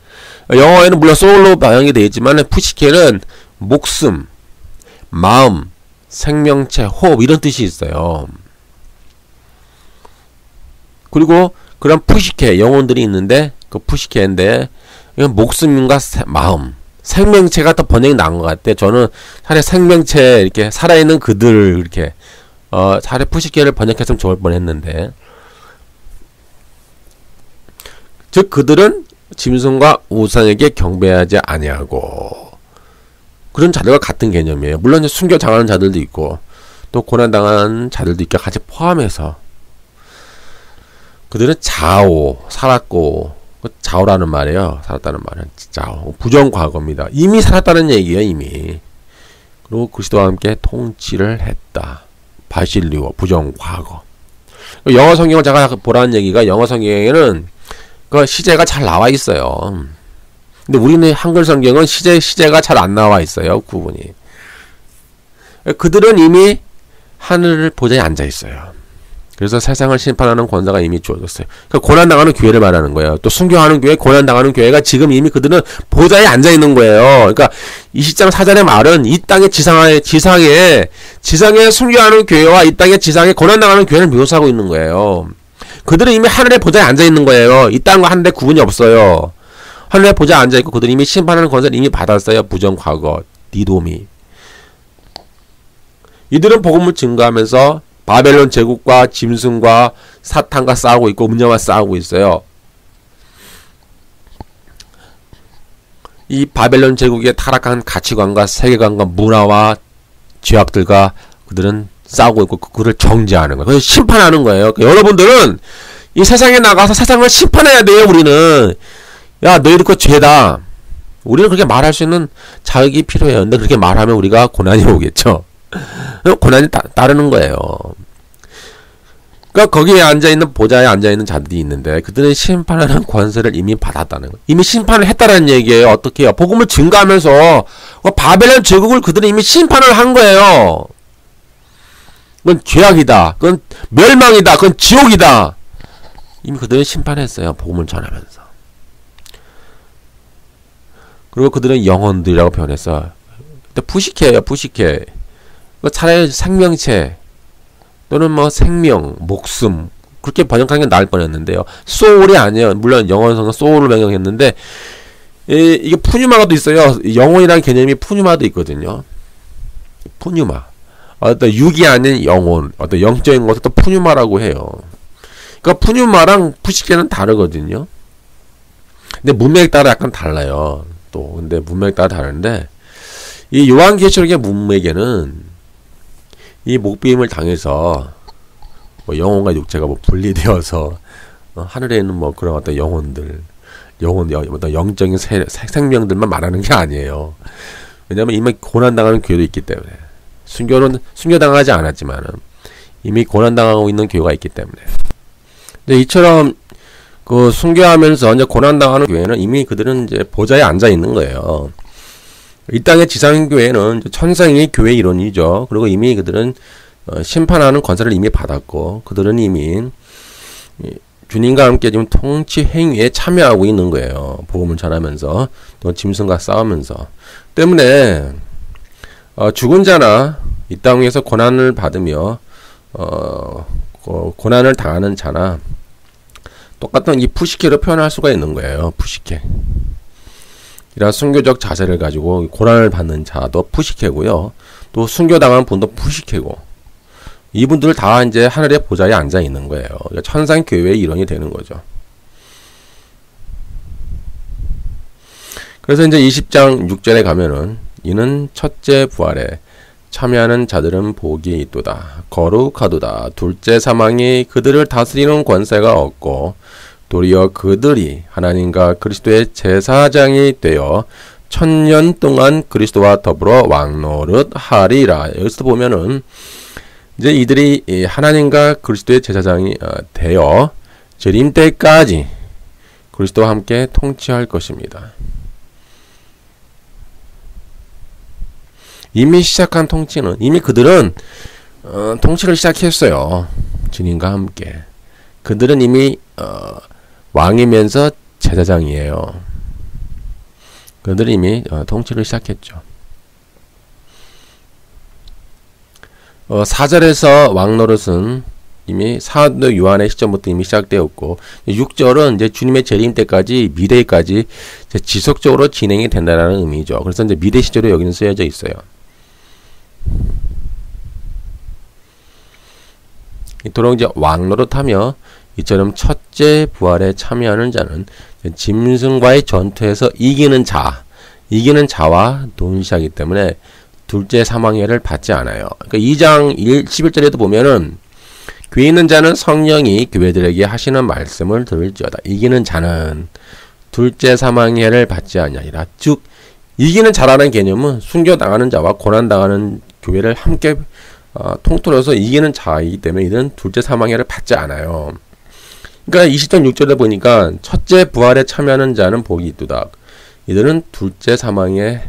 A: 영어에는 물론 소울로 방향이 되어 있지만 푸시케는 목숨, 마음, 생명체, 호흡 이런 뜻이 있어요. 그리고 그런 푸시케 영혼들이 있는데 그 푸시케인데 이건 목숨과 마음, 생명체가 더 번역이 나은 것 같아. 저는 차라리 생명체 이렇게 살아있는 그들 이렇게 차라리 푸시케를 번역했으면 좋을 뻔했는데 즉 그들은 짐승과 우상에게 경배하지 아니하고 그런 자들과 같은 개념이에요. 물론 이제 순교 당하는 자들도 있고 또 고난 당하는 자들도 있고 같이 포함해서 그들은 좌우 살았고 좌우라는 말이에요. 살았다는 말은 좌우 부정과거입니다. 이미 살았다는 얘기예요. 이미. 그리고 그리스도와 함께 통치를 했다. 바실리오 부정과거. 영어 성경을 제가 보라는 얘기가 영어 성경에는 그 시제가 잘 나와 있어요. 근데 우리는 한글 성경은 시제가 잘 안 나와 있어요. 구분이. 그들은 이미 하늘 보좌에 앉아 있어요. 그래서 세상을 심판하는 권세가 이미 주어졌어요. 그러니까 고난당하는 교회를 말하는 거예요. 또 순교하는 교회, 고난당하는 교회가 지금 이미 그들은 보좌에 앉아 있는 거예요. 그러니까 20장 4절의 말은 이 땅의 지상에 순교하는 교회와 이 땅의 지상에 고난당하는 교회를 묘사하고 있는 거예요. 그들은 이미 하늘의 보좌에 앉아 있는 거예요. 이 땅과 하늘의 구분이 없어요. 하늘의 보좌에 앉아 있고 그들이 이미 심판하는 권세를 이미 받았어요. 부정과거, 디도미. 이들은 복음을 증거하면서 바벨론 제국과 짐승과 사탄과 싸우고 있고 음녀와 싸우고 있어요. 이 바벨론 제국의 타락한 가치관과 세계관과 문화와 죄악들과 그들은 싸우고 있고 그를 정죄하는 거예요. 그래서 심판하는 거예요. 그러니까 여러분들은 이 세상에 나가서 세상을 심판해야 돼요. 우리는 야 너희들 거 죄다. 우리는 그렇게 말할 수 있는 자격이 필요해요. 근데 그렇게 말하면 우리가 고난이 오겠죠. 고난이 따르는 거예요. 그러니까 거기에 앉아있는 보좌에 앉아있는 자들이 있는데 그들은 심판하는 권세를 이미 받았다는 거예요. 이미 심판을 했다는 얘기예요. 어떻게 해요? 복음을 증거하면서 바벨론 제국을 그들은 이미 심판을 한 거예요. 그건 죄악이다. 그건 멸망이다. 그건 지옥이다. 이미 그들은 심판했어요. 복음을 전하면서. 그리고 그들은 영혼들이라고 표현했어요. 근데 푸시케예요. 푸시케. 차라리 생명체 또는 뭐 생명, 목숨 그렇게 번역하는 게 나을 뻔했는데요. 소울이 아니에요. 물론 영어에서는 소울을 변경했는데 이게 푸뉴마가 또 있어요. 영혼이라는 개념이 푸뉴마도 있거든요. 푸뉴마. 어떤 육이 아닌 영혼, 어떤 영적인 것을 또 푸뉴마라고 해요. 그러니까 푸뉴마랑 푸시케는 다르거든요. 근데 문맥에 따라 약간 달라요. 또 근데 문맥에 따라 다른데 이 요한계시록의 문맥에는 이 목배임을 당해서 뭐 영혼과 육체가 뭐 분리되어서 하늘에 있는 뭐 그런 어떤 영혼들, 어떤 영적인 생명들만 말하는 게 아니에요. 왜냐하면 이미 고난당하는 교회도 있기 때문에 순교당하지 않았지만은 이미 고난당하고 있는 교회가 있기 때문에. 근데 이처럼 그 순교하면서 이제 고난당하는 교회는 이미 그들은 이제 보좌에 앉아 있는 거예요. 이 땅의 지상교회는 천상의 교회 일원이죠. 그리고 이미 그들은 심판하는 권세를 이미 받았고 그들은 이미 주님과 함께 지금 통치 행위에 참여하고 있는 거예요. 복음을 전하면서 또 짐승과 싸우면서. 때문에 죽은 자나 이 땅 위에서 고난을 받으며 고난을 당하는 자나 똑같은 이 푸시케로 표현할 수가 있는 거예요. 푸시케. 이런 순교적 자세를 가지고 고난을 받는 자도 푸시케고요. 또 순교당한 분도 푸시케고. 이분들 다 이제 하늘의 보좌에 앉아 있는 거예요. 천상 교회의 일원이 되는 거죠. 그래서 이제 20장 6절에 가면은 이는 첫째 부활에 참여하는 자들은 복이 있도다. 거룩하도다. 둘째 사망이 그들을 다스리는 권세가 없고 도리어 그들이 하나님과 그리스도의 제사장이 되어 1000년 동안 그리스도와 더불어 왕노릇 하리라. 여기서 보면은 이제 이들이 하나님과 그리스도의 제사장이 되어 재림 때까지 그리스도와 함께 통치할 것입니다. 이미 시작한 통치는 이미 그들은 통치를 시작했어요. 주님과 함께. 그들은 이미 왕이면서 제사장이에요. 그들은 이미 통치를 시작했죠. 4절에서 왕노릇은 이미 사도 요한의 시점부터 이미 시작되었고 6절은 이제 주님의 재림 때까지 미래까지 지속적으로 진행이 된다는 의미죠. 그래서 이제 미래 시절로 여기는 쓰여져 있어요. 이토록 이제 왕노릇하며 이처럼 첫째 부활에 참여하는 자는 짐승과의 전투에서 이기는 자와 동일시하기 때문에 둘째 사망해를 받지 않아요. 그러니까 2장 11절에도 보면은 교회 있는 자는 성령이 교회들에게 하시는 말씀을 들을지어다. 이기는 자는 둘째 사망해를 받지 아니하리라. 즉 이기는 자라는 개념은 순교당하는 자와 고난당하는 교회를 함께 통틀어서 이기는 자이기 때문에 이는 둘째 사망해를 받지 않아요. 그러니까 20장 6절에 보니까 첫째 부활에 참여하는 자는 복이 있도다. 이들은 둘째 사망에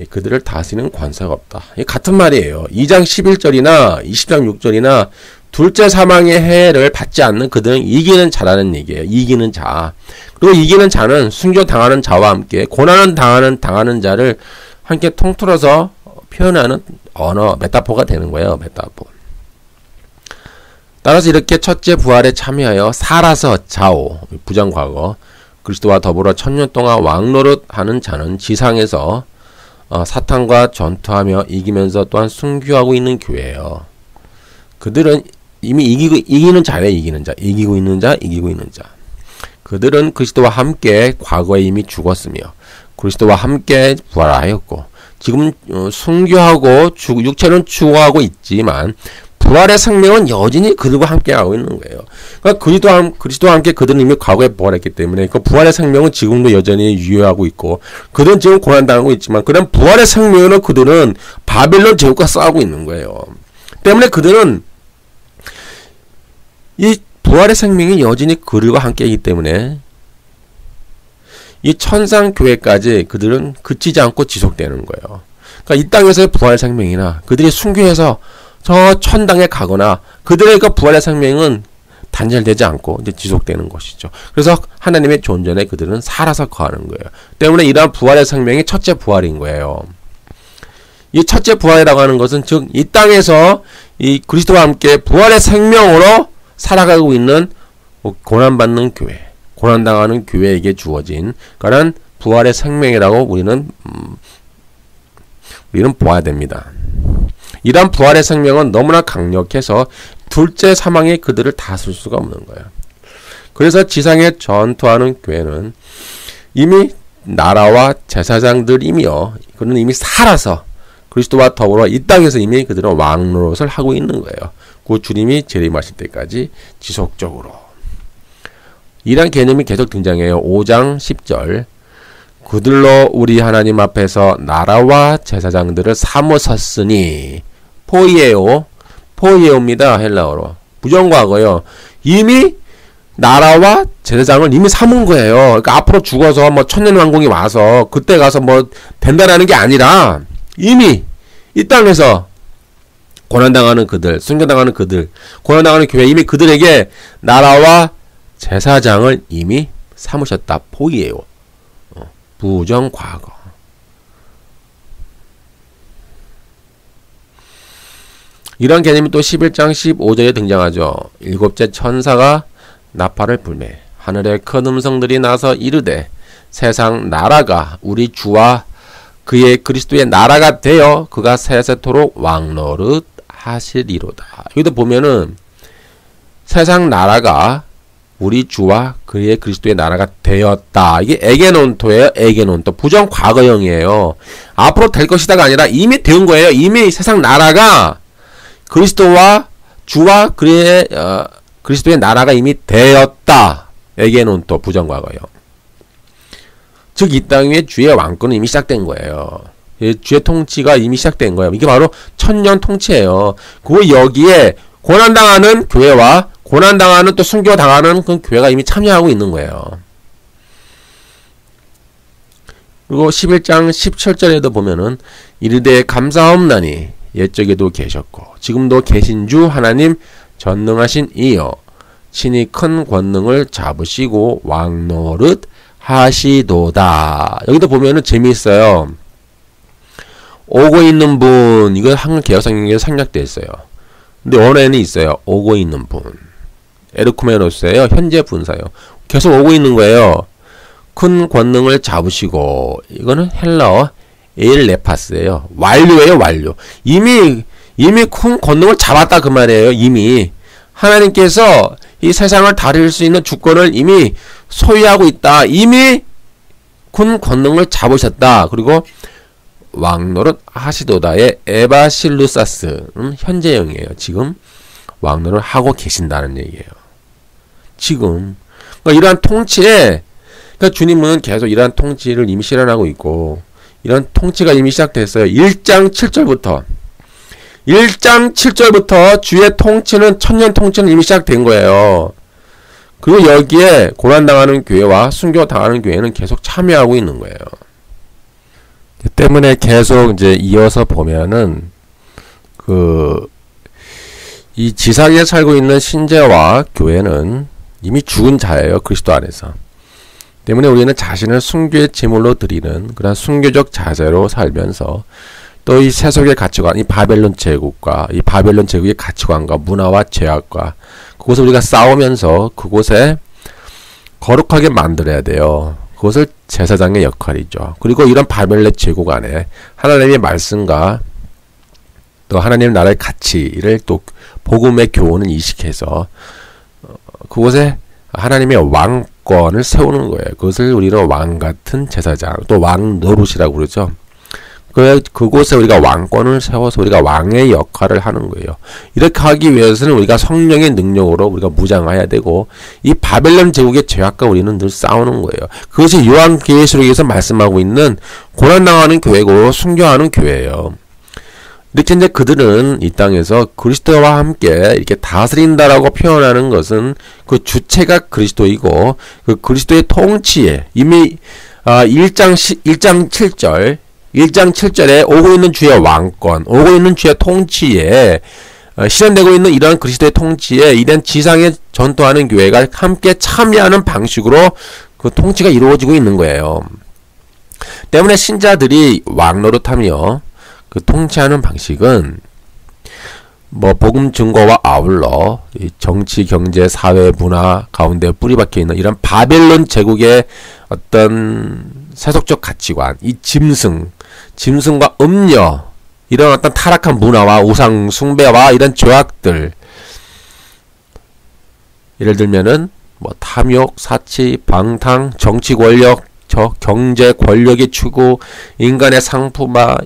A: 그들을 다스리는 권세가 없다. 같은 말이에요. 2장 11절이나 20장 6절이나 둘째 사망의 해를 받지 않는 그들은 이기는 자라는 얘기예요. 이기는 자. 그리고 이기는 자는 순교 당하는 자와 함께 고난을 당하는 자를 함께 통틀어서 표현하는 언어, 메타포가 되는 거예요. 메타포. 따라서 이렇게 첫째 부활에 참여하여 살아서 좌우, 부정과거, 그리스도와 더불어 1000년 동안 왕노릇하는 자는 지상에서 사탄과 전투하며 이기면서 또한 순교하고 있는 교회예요. 그들은 이미 이기는 자예요. 이기는 자. 이기고 있는 자. 그들은 그리스도와 함께 과거에 이미 죽었으며 그리스도와 함께 부활하였고 지금 순교하고 육체는 죽어가고 있지만 부활의 생명은 여전히 그들과 함께하고 있는 거예요. 그러니까 그리스도와 함께 그들은 이미 과거에 부활했기 때문에 그 부활의 생명은 지금도 여전히 유효하고 있고 그들은 지금 고난당하고 있지만 그런 부활의 생명으로 그들은 바벨론 제국과 싸우고 있는 거예요. 때문에 그들은 이 부활의 생명이 여전히 그들과 함께이기 때문에 이 천상교회까지 그들은 그치지 않고 지속되는 거예요. 그러니까 이 땅에서의 부활의 생명이나 그들이 순교해서 저 천당에 가거나 그들의 그 부활의 생명은 단절되지 않고 이제 지속되는 것이죠. 그래서 하나님의 존전에 그들은 살아서 거하는 거예요. 때문에 이러한 부활의 생명이 첫째 부활인 거예요. 이 첫째 부활이라고 하는 것은 즉 이 땅에서 이 그리스도와 함께 부활의 생명으로 살아가고 있는 고난받는 교회, 고난당하는 교회에게 주어진 그런 부활의 생명이라고 우리는 보아야 됩니다. 이러한 부활의 생명은 너무나 강력해서 둘째 사망이 그들을 다스릴 수가 없는 거예요. 그래서 지상에 전투하는 교회는 이미 나라와 제사장들이며 그들은 이미 살아서 그리스도와 더불어 이 땅에서 이미 그들은 왕노릇을 하고 있는 거예요. 그 주님이 재림하실 때까지 지속적으로. 이런 개념이 계속 등장해요. 5장 10절 그들로 우리 하나님 앞에서 나라와 제사장들을 사모섰으니 포이에오입니다. 헬라어로. 부정과거요. 이미 나라와 제사장을 이미 삼은 거예요. 그러니까 앞으로 죽어서 뭐 천년왕국이 와서 그때 가서 뭐 된다라는 게 아니라 이미 이 땅에서 고난당하는 그들, 순교당하는 그들, 고난당하는 교회 이미 그들에게 나라와 제사장을 이미 삼으셨다. 포이에요. 부정과거. 이런 개념이 또 11장 15절에 등장하죠. 일곱째 천사가 나팔을 불매 하늘의 큰 음성들이 나서 이르되 세상 나라가 우리 주와 그의 그리스도의 나라가 되어 그가 세세토록 왕노릇 하시리로다. 여기도 보면은 세상 나라가 우리 주와 그의 그리스도의 나라가 되었다. 이게 에게논토예요. 에게논토. 부정 과거형이에요. 앞으로 될 것이다가 아니라 이미 된 거예요. 이미 세상 나라가 그리스도와 주와 그의 그리스도의 나라가 이미 되었다. 에게논토 부정 과거형. 즉 이 땅에 주의 왕권은 이미 시작된 거예요. 주의 통치가 이미 시작된 거예요. 이게 바로 천년 통치예요. 그 여기에 고난당하는 교회와 고난당하는 또 순교당하는 그 교회가 이미 참여하고 있는 거예요. 그리고 11장 17절에도 보면은 이르되 감사옵나니 옛적에도 계셨고 지금도 계신 주 하나님 전능하신 이여 친히 큰 권능을 잡으시고 왕노릇 하시도다. 여기도 보면은 재미있어요. 오고 있는 분, 이거 한글 개혁성경에 생략되어 있어요. 근데 원어에는 있어요. 오고 있는 분. 에르쿠메노스예요. 현재 분사예요. 계속 오고 있는 거예요. 큰 권능을 잡으시고 이거는 헬라어 에일레파스예요. 완료예요. 완료. 이미 큰 권능을 잡았다 그 말이에요. 이미 하나님께서 이 세상을 다릴 수 있는 주권을 이미 소유하고 있다. 이미 큰 권능을 잡으셨다. 그리고 왕노릇 하시도다의 에바실루사스는 현재형이에요. 지금 왕노릇 하고 계신다는 얘기예요. 지금 그러니까 이러한 통치에 그러니까 주님은 계속 이러한 통치를 이미 실현하고 있고 이런 통치가 이미 시작됐어요. 1장 7절부터 주의 통치는 천년 통치는 이미 시작된 거예요. 그리고 여기에 고난당하는 교회와 순교당하는 교회는 계속 참여하고 있는 거예요. 때문에 계속 이제 이어서 보면은 이 지상에 살고 있는 신자와 교회는 이미 죽은 자예요. 그리스도 안에서. 때문에 우리는 자신을 순교의 제물로 드리는 그런 순교적 자세로 살면서 또 이 세속의 가치관, 이 바벨론 제국과 이 바벨론 제국의 가치관과 문화와 죄악과 그것을 우리가 싸우면서 그곳에 거룩하게 만들어야 돼요. 그것을 제사장의 역할이죠. 그리고 이런 바벨론 제국 안에 하나님의 말씀과 또 하나님 나라의 가치를 또 복음의 교훈을 이식해서 그곳에 하나님의 왕권을 세우는 거예요. 그것을 우리는 왕 같은 제사장, 또 왕 노릇이라고 그러죠. 그곳에 우리가 왕권을 세워서 우리가 왕의 역할을 하는 거예요. 이렇게 하기 위해서는 우리가 성령의 능력으로 우리가 무장해야 되고, 이 바벨론 제국의 죄악과 우리는 늘 싸우는 거예요. 그것이 요한계시록에서 말씀하고 있는 고난당하는 교회고 순교하는 교회예요. 이렇게 이제 그들은 이 땅에서 그리스도와 함께 이렇게 다스린다라고 표현하는 것은 그 주체가 그리스도이고, 그 그리스도의 통치에 이미 1장 7절에 오고 있는 주의 왕권, 오고 있는 주의 통치에 실현되고 있는 이러한 그리스도의 통치에 이런 지상에 전도하는 교회가 함께 참여하는 방식으로 그 통치가 이루어지고 있는 거예요. 때문에 신자들이 왕 노릇하며 그 통치하는 방식은 뭐 복음 증거와 아울러 이 정치, 경제, 사회, 문화 가운데 뿌리박혀 있는 이런 바벨론 제국의 어떤 세속적 가치관, 이 짐승과 음녀, 이런 어떤 타락한 문화와 우상 숭배와 이런 죄악들, 예를 들면은 뭐 탐욕, 사치, 방탕, 정치 권력, 경제 권력의 추구, 인간의 상품화,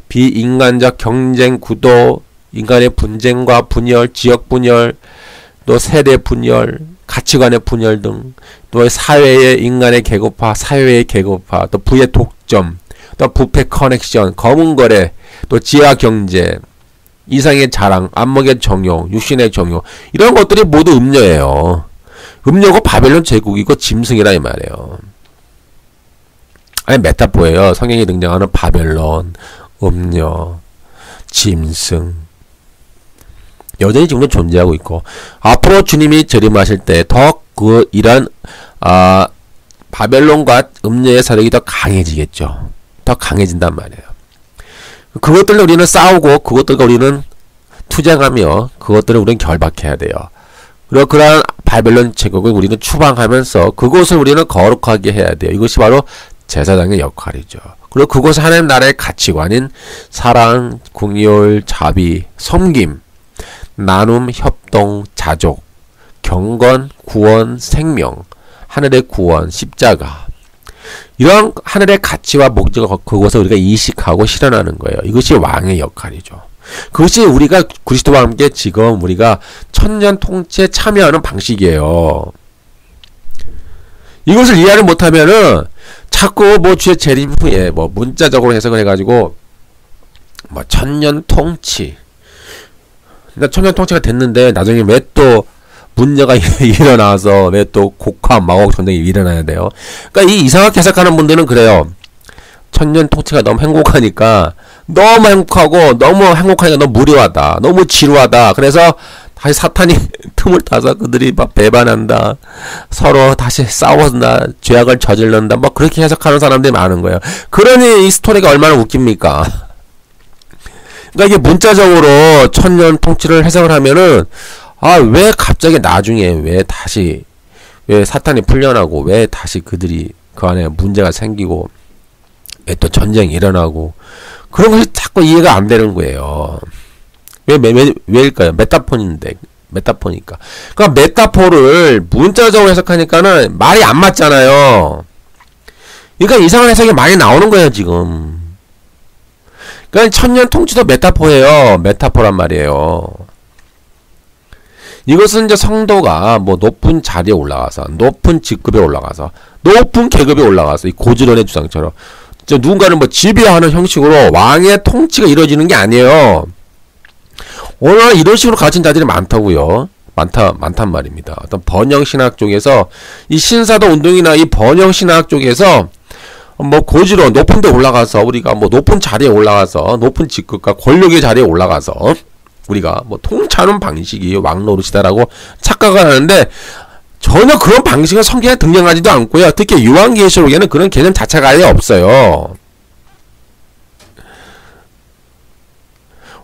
A: 비인간적 경쟁 구도, 인간의 분쟁과 분열, 지역 분열, 또 세대 분열, 가치관의 분열 등, 또 사회의 인간의 계급화, 사회의 계급화, 또 부의 독점, 또 부패 커넥션, 검은 거래, 또 지하 경제, 이상의 자랑, 안목의 정욕, 육신의 정욕, 이런 것들이 모두 음녀예요. 음녀고 바벨론 제국이고 짐승이라 이 말이에요. 아니 메타포예요. 성경에 등장하는 바벨론, 음녀, 짐승, 여전히 지금도 존재하고 있고, 앞으로 주님이 재림하실 때 더 이런 바벨론과 음녀의 세력이 더 강해지겠죠. 더 강해진단 말이에요. 그것들을 우리는 싸우고, 그것들과 우리는 투쟁하며, 그것들을 우리는 결박해야 돼요. 그리고 그러한 바벨론 제국을 우리는 추방하면서 그곳을 우리는 거룩하게 해야 돼요. 이것이 바로 제사장의 역할이죠. 그리고 그곳에 하나님 나라의 가치관인 사랑, 긍휼, 자비, 섬김, 나눔, 협동, 자족, 경건, 구원, 생명, 하늘의 구원, 십자가, 이러한 하늘의 가치와 목적을 그곳에 우리가 이식하고 실현하는 거예요. 이것이 왕의 역할이죠. 그것이 우리가 그리스도와 함께 지금 우리가 천년 통치에 참여하는 방식이에요. 이것을 이해를 못하면은 자꾸 뭐 주의 재림 후에 뭐 문자적으로 해석을 해가지고 뭐 천년 통치, 그러니까 천년 통치가 됐는데 나중에 왜 또 문제가 일어나서 왜 또 곡화 마곡 전쟁이 일어나야 돼요? 그러니까 이 이상하게 해석하는 분들은 그래요. 천년 통치가 너무 행복하니까, 너무 행복하니까 너무 무료하다, 너무 지루하다. 그래서 다시 사탄이 틈을 타서 그들이 막 배반한다, 서로 다시 싸워서 죄악을 저질른다, 뭐 그렇게 해석하는 사람들이 많은 거예요. 그러니 이 스토리가 얼마나 웃깁니까? 그러니까 이게 문자적으로 천년 통치를 해석을 하면은, 왜 갑자기 나중에 왜 사탄이 풀려나고, 왜 다시 그들이 그 안에 문제가 생기고, 왜 또 전쟁이 일어나고, 그런 것이 자꾸 이해가 안 되는 거예요. 왜일까요? 메타포니까. 그러니까 메타포를 문자적으로 해석하니까는 말이 안 맞잖아요. 그러니까 이상한 해석이 많이 나오는 거예요, 지금. 그러니까 천년 통치도 메타포예요. 메타포란 말이에요. 이것은 이제 성도가 뭐 높은 자리에 올라가서, 높은 직급에 올라가서, 높은 계급에 올라가서, 이 고지론의 주장처럼 누군가를 뭐 지배하는 형식으로 왕의 통치가 이루어지는 게 아니에요. 오늘 이런 식으로 가진 자들이 많다고요. 많단 말입니다. 어떤 번영신학 쪽에서, 이 신사도 운동이나 이 번영신학 쪽에서 뭐 고지론 높은 데 올라가서, 우리가 뭐 높은 자리에 올라가서, 높은 직급과 권력의 자리에 올라가서 우리가 뭐 통치하는 방식이 왕노릇이다라고 착각을 하는데, 전혀 그런 방식은 성경에 등장하지도 않고요. 특히 요한계시록에는 그런 개념 자체가 아예 없어요.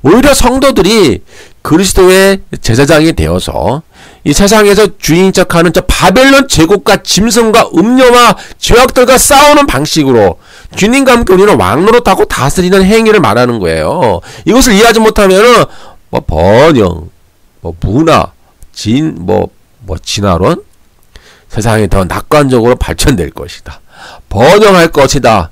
A: 오히려 성도들이 그리스도의 제사장이 되어서 이 세상에서 주인인 척하는 저 바벨론 제국과 짐승과 음녀와 죄악들과 싸우는 방식으로 주님과 함께 우리는 왕노릇하고 다스리는 행위를 말하는 거예요. 이것을 이해하지 못하면은 뭐 번영, 뭐 문화, 진화론, 세상이 더 낙관적으로 발전될 것이다, 번영할 것이다.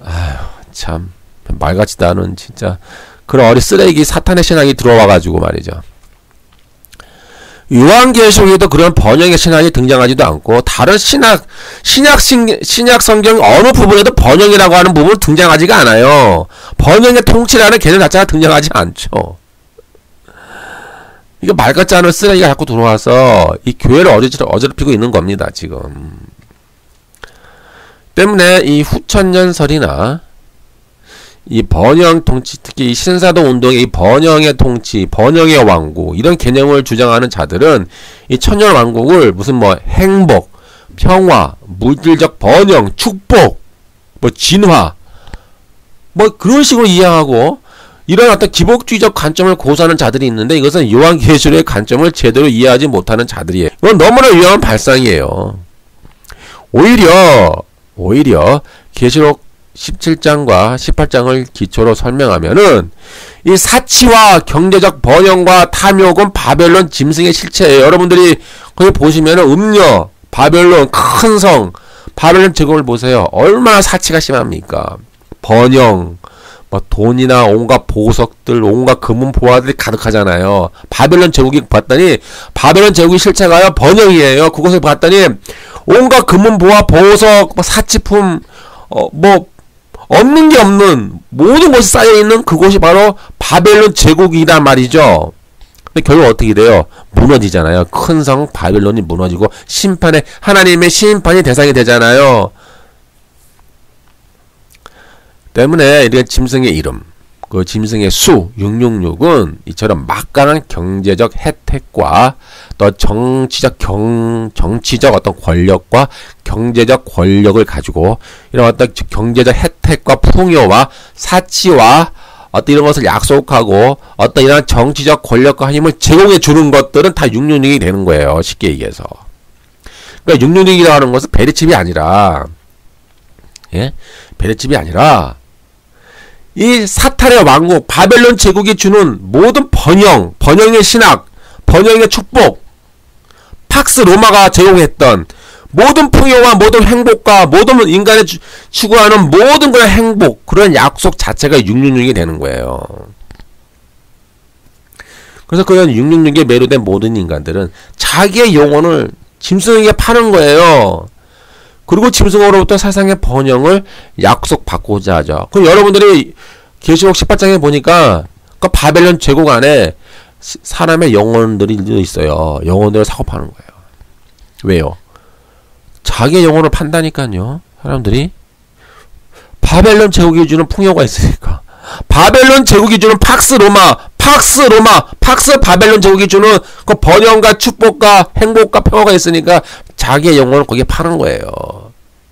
A: 아휴, 참 말 같지도 않은 진짜 그런 어리 쓰레기 사탄의 신학이 들어와가지고 말이죠. 요한계시록에도 그런 번영의 신학이 등장하지도 않고 다른 신약 성경 어느 부분에도 번영이라고 하는 부분은 등장하지가 않아요. 번영의 통치라는 개념 자체가 등장하지 않죠. 이거 말 같지 않은 쓰레기가 자꾸 들어와서 이 교회를 어지럽히고 있는 겁니다, 지금. 때문에 이 후천년설이나 이 번영 통치, 특히 이 신사도 운동의 이 번영의 통치, 번영의 왕국, 이런 개념을 주장하는 자들은 이 천년 왕국을 무슨 뭐 행복, 평화, 물질적 번영, 축복, 뭐 진화, 뭐 그런 식으로 이해하고 이런 어떤 기복주의적 관점을 고수하는 자들이 있는데 이것은 요한계시록의 관점을 제대로 이해하지 못하는 자들이에요. 이건 너무나 위험한 발상이에요. 오히려 계시록 17장과 18장을 기초로 설명하면은 이 사치와 경제적 번영과 탐욕은 바벨론 짐승의 실체예요. 여러분들이 거기 보시면은 음녀, 바벨론 큰 성, 바벨론 제국을 보세요. 얼마나 사치가 심합니까? 번영, 뭐 돈이나 온갖 보석들, 온갖 금은 보화들이 가득하잖아요. 바벨론 제국이 봤더니 바벨론 제국의 실체가요 번영이에요. 그곳을 봤더니 온갖 금은 보화, 보석, 뭐 사치품, 뭐 없는 게 없는 모든 것이 쌓여있는 그곳이 바로 바벨론 제국이란 말이죠. 근데 결국 어떻게 돼요? 무너지잖아요. 큰 성 바벨론이 무너지고 하나님의 심판이 대상이 되잖아요. 때문에 이렇게 짐승의 이름, 그 짐승의 수 666은 이처럼 막강한 경제적 혜택과 또 정치적 어떤 권력과 경제적 권력을 가지고 이런 어떤 경제적 혜택과 풍요와 사치와 어떤 이런 것을 약속하고 어떤 이런 정치적 권력과 힘을 제공해 주는 것들은 다 666이 되는 거예요. 쉽게 얘기해서. 그러니까 666이라고 하는 것은 베레칩이 아니라, 예? 베레칩이 아니라 이 사탄의 왕국, 바벨론 제국이 주는 모든 번영의 신학, 번영의 축복, 팍스 로마가 제공했던 모든 풍요와 모든 행복과 모든 인간이 추구하는 모든 그런 행복, 그런 약속 자체가 666이 되는 거예요. 그래서 그런 666에 매료된 모든 인간들은 자기의 영혼을 짐승에게 파는 거예요. 그리고 짐승으로부터 세상의 번영을 약속받고자 하죠. 그럼 여러분들이 계시록 18장에 보니까 그 바벨론 제국 안에 사람의 영혼들이 있어요. 영혼들을 사고 파는 거예요. 왜요? 자기의 영혼을 판다니까요. 사람들이 바벨론 제국이 주는 풍요가 있으니까. 바벨론 제국이 주는 팍스 바벨론 제국이 주는 그 번영과 축복과 행복과 평화가 있으니까 자기의 영혼을 거기에 파는 거예요.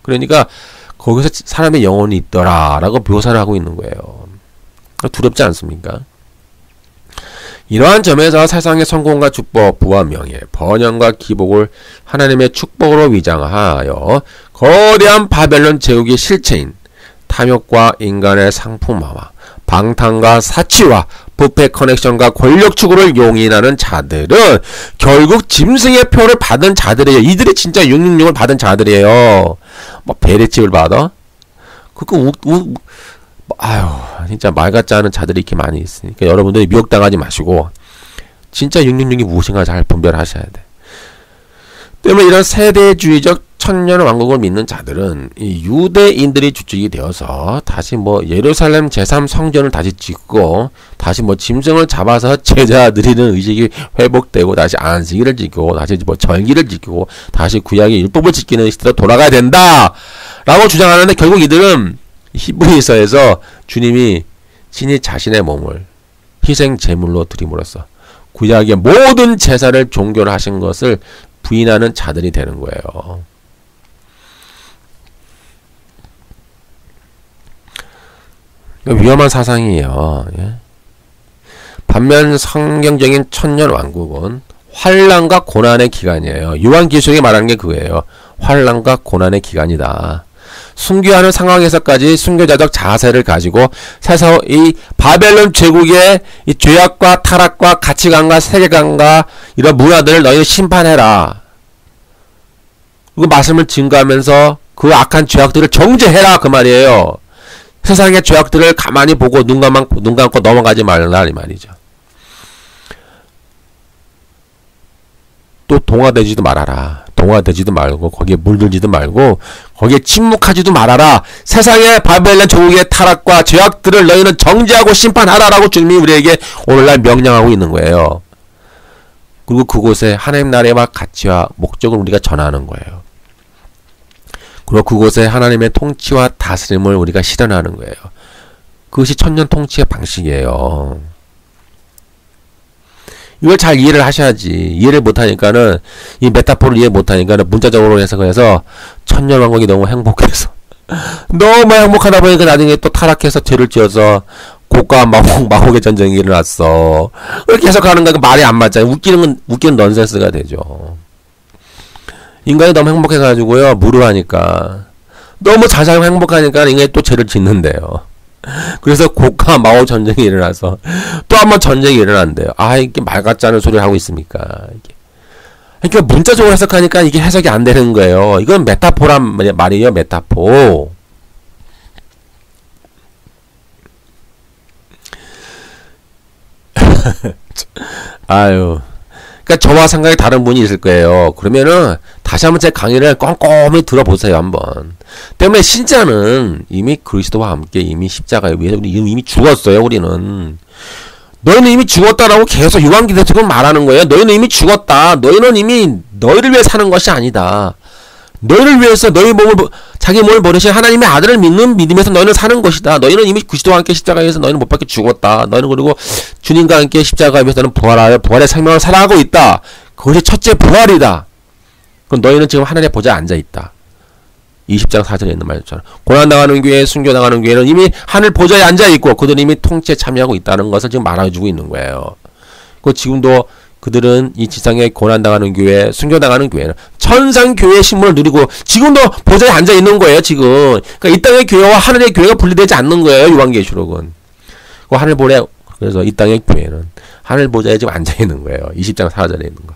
A: 그러니까 거기서 사람의 영혼이 있더라라고 묘사를 하고 있는 거예요. 두렵지 않습니까? 이러한 점에서 세상의 성공과 축복, 부와 명예, 번영과 기복을 하나님의 축복으로 위장하여 거대한 바벨론 제국의 실체인 탐욕과 인간의 상품화와 방탕과 사치와 부패 커넥션과 권력 추구를 용인하는 자들은 결국 짐승의 표를 받은 자들이에요. 이들이 진짜 666을 받은 자들이에요. 뭐 베레칩을 받아? 아유, 진짜 말 같지 않은 자들이 이렇게 많이 있으니까 여러분들이 미혹당하지 마시고 진짜 666이 무엇인가 잘 분별하셔야 돼. 때문에 이런 세대주의적 천년 왕국을 믿는 자들은 이 유대인들이 주축이 되어서 다시 뭐 예루살렘 제3성전을 다시 짓고 다시 뭐 짐승을 잡아서 제자 드리는 의식이 회복되고 다시 안식일을 지키고 다시 뭐 절기를 지키고 다시 구약의 율법을 지키는 시대로 돌아가야 된다 라고 주장하는데 결국 이들은 히브리서에서 주님이 친히 자신의 몸을 희생 제물로 드림으로써 구약의 모든 제사를 종결 하신 것을 부인하는 자들이 되는 거예요. 위험한 사상이에요. 예? 반면 성경적인 천년 왕국은 환난과 고난의 기간이에요. 요한계시록이 말하는 게 그거예요. 환난과 고난의 기간이다. 순교하는 상황에서까지 순교자적 자세를 가지고 세상 이 바벨론 제국의 이 죄악과 타락과 가치관과 세계관과 이런 문화들을 너희는 심판해라. 그리고 말씀을 증거하면서 그 악한 죄악들을 정죄해라 그 말이에요. 세상의 죄악들을 가만히 보고 눈 감고 넘어가지 말라 이 말이죠. 또 동화되지도 말아라. 동화되지도 말고 거기에 물들지도 말고 거기에 침묵하지도 말아라. 세상의 바벨론 조국의 타락과 죄악들을 너희는 정죄하고 심판하라라고 주님이 우리에게 오늘날 명령하고 있는 거예요. 그리고 그곳에 하나님 나라의 가치와 목적을 우리가 전하는 거예요. 그리고 그곳에 하나님의 통치와 다스림을 우리가 실현하는 거예요. 그것이 천년 통치의 방식이에요. 이걸 잘 이해를 하셔야지. 이해를 못하니까는, 이 메타포를 이해 못하니까는 문자적으로 해석해서 천년왕국이 너무 행복해서 너무 행복하다 보니까 나중에 또 타락해서 죄를 지어서 고가 마곡의 전쟁이 일어났어. 그렇게 해석하는 거 말이 안 맞잖아요. 웃기는 넌센스가 되죠. 인간이 너무 행복해가지고요, 무료하니까. 너무 자상 행복하니까 인간이 또 죄를 짓는데요. 그래서 고가 마오 전쟁이 일어나서 또 한 번 전쟁이 일어난대요. 아, 이게 말 같지 않은 소리를 하고 있습니까? 이게. 그러니까 문자적으로 해석하니까 이게 해석이 안 되는 거예요. 이건 메타포란 말이에요, 메타포. 아유. 그러니까 저와 생각이 다른 분이 있을 거예요. 그러면은 다시 한번 제 강의를 꼼꼼히 들어보세요, 한번. 때문에 신자는 이미 그리스도와 함께 이미 십자가에 위해서 이미 죽었어요, 우리는. 너희는 이미 죽었다라고 계속 요한계시록 지금 말하는 거예요. 너희는 이미 죽었다. 너희는 이미 너희를 위해 사는 것이 아니다. 너희를 위해서 자기 몸을 버리신 하나님의 아들을 믿는 믿음에서 너희는 사는 것이다. 너희는 이미 그리스도와 함께 십자가에서 너희는 못 박혀 죽었다. 너희는 그리고 주님과 함께 십자가에 위해서는 부활의 생명을 살아가고 있다. 그것이 첫째 부활이다. 그럼 너희는 지금 하나님의 보좌에 앉아 있다. 20장 4절에 있는 말처럼 고난당하는 교회, 순교당하는 교회는 이미 하늘 보좌에 앉아 있고 그들은 이미 통치에 참여하고 있다는 것을 지금 말해주고 있는 거예요. 그 지금도 그들은 이 지상에 고난당하는 교회, 순교당하는 교회는 천상교회의 신분을 누리고 지금도 보좌에 앉아 있는 거예요, 지금. 그러니까 이 땅의 교회와 하늘의 교회가 분리되지 않는 거예요, 요한계시록은. 그 하늘 보좌에, 그래서 이 땅의 교회는 하늘 보좌에 지금 앉아 있는 거예요. 20장 4절에 있는 거.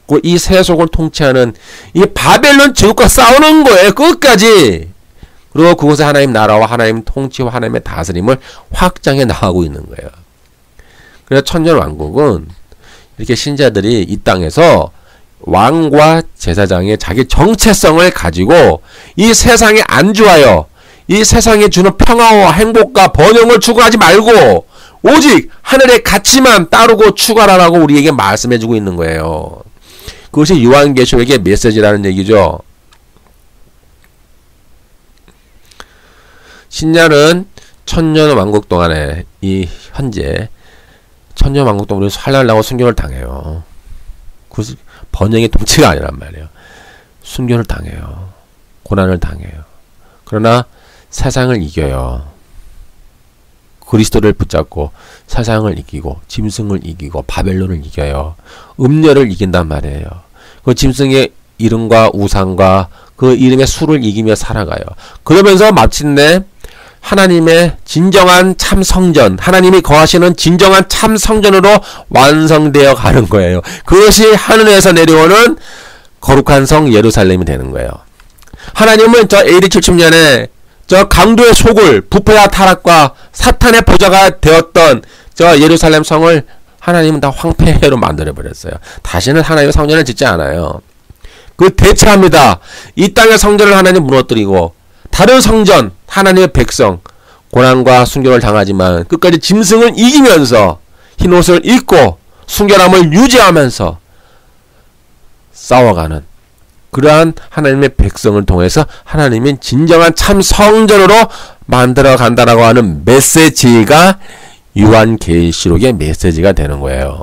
A: 그 이 세속을 통치하는 이 바벨론 제국과 싸우는 거예요, 끝까지. 그리고 그곳에 하나님 나라와 하나님 통치와 하나님의 다스림을 확장해 나가고 있는 거예요. 그래서 천년 왕국은 이렇게 신자들이 이 땅에서 왕과 제사장의 자기 정체성을 가지고 이 세상에 안주하여 이 세상에 주는 평화와 행복과 번영을 추구하지 말고 오직 하늘의 가치만 따르고 추구하라고 우리에게 말씀해주고 있는 거예요. 그것이 요한계시록의 메시지라는 얘기죠. 신자는 천년 왕국 동안에 이 현재 천년 왕국 동안에 살려고 순교를 당해요. 그 번영의 통치가 아니란 말이에요. 순교를 당해요. 고난을 당해요. 그러나 세상을 이겨요. 그리스도를 붙잡고 세상을 이기고 짐승을 이기고 바벨론을 이겨요. 음녀를 이긴단 말이에요. 그 짐승의 이름과 우상과 그 이름의 수를 이기며 살아가요. 그러면서 마침내 하나님의 진정한 참 성전, 하나님이 거하시는 진정한 참 성전으로 완성되어 가는 거예요. 그것이 하늘에서 내려오는 거룩한 성 예루살렘이 되는 거예요. 하나님은 저 AD 70년에 저 강도의 속을 부패와 타락과 사탄의 보좌가 되었던 저 예루살렘 성을 하나님은 다 황폐로 만들어버렸어요. 다시는 하나님의 성전을 짓지 않아요. 그 대체합니다. 이 땅의 성전을 하나님 무너뜨리고 다른 성전, 하나님의 백성, 고난과 순교를 당하지만 끝까지 짐승을 이기면서 흰옷을 입고 순결함을 유지하면서 싸워가는 그러한 하나님의 백성을 통해서 하나님은 진정한 참 성전으로 만들어 간다라고 하는 메시지가 요한계시록의 메시지가 되는 거예요.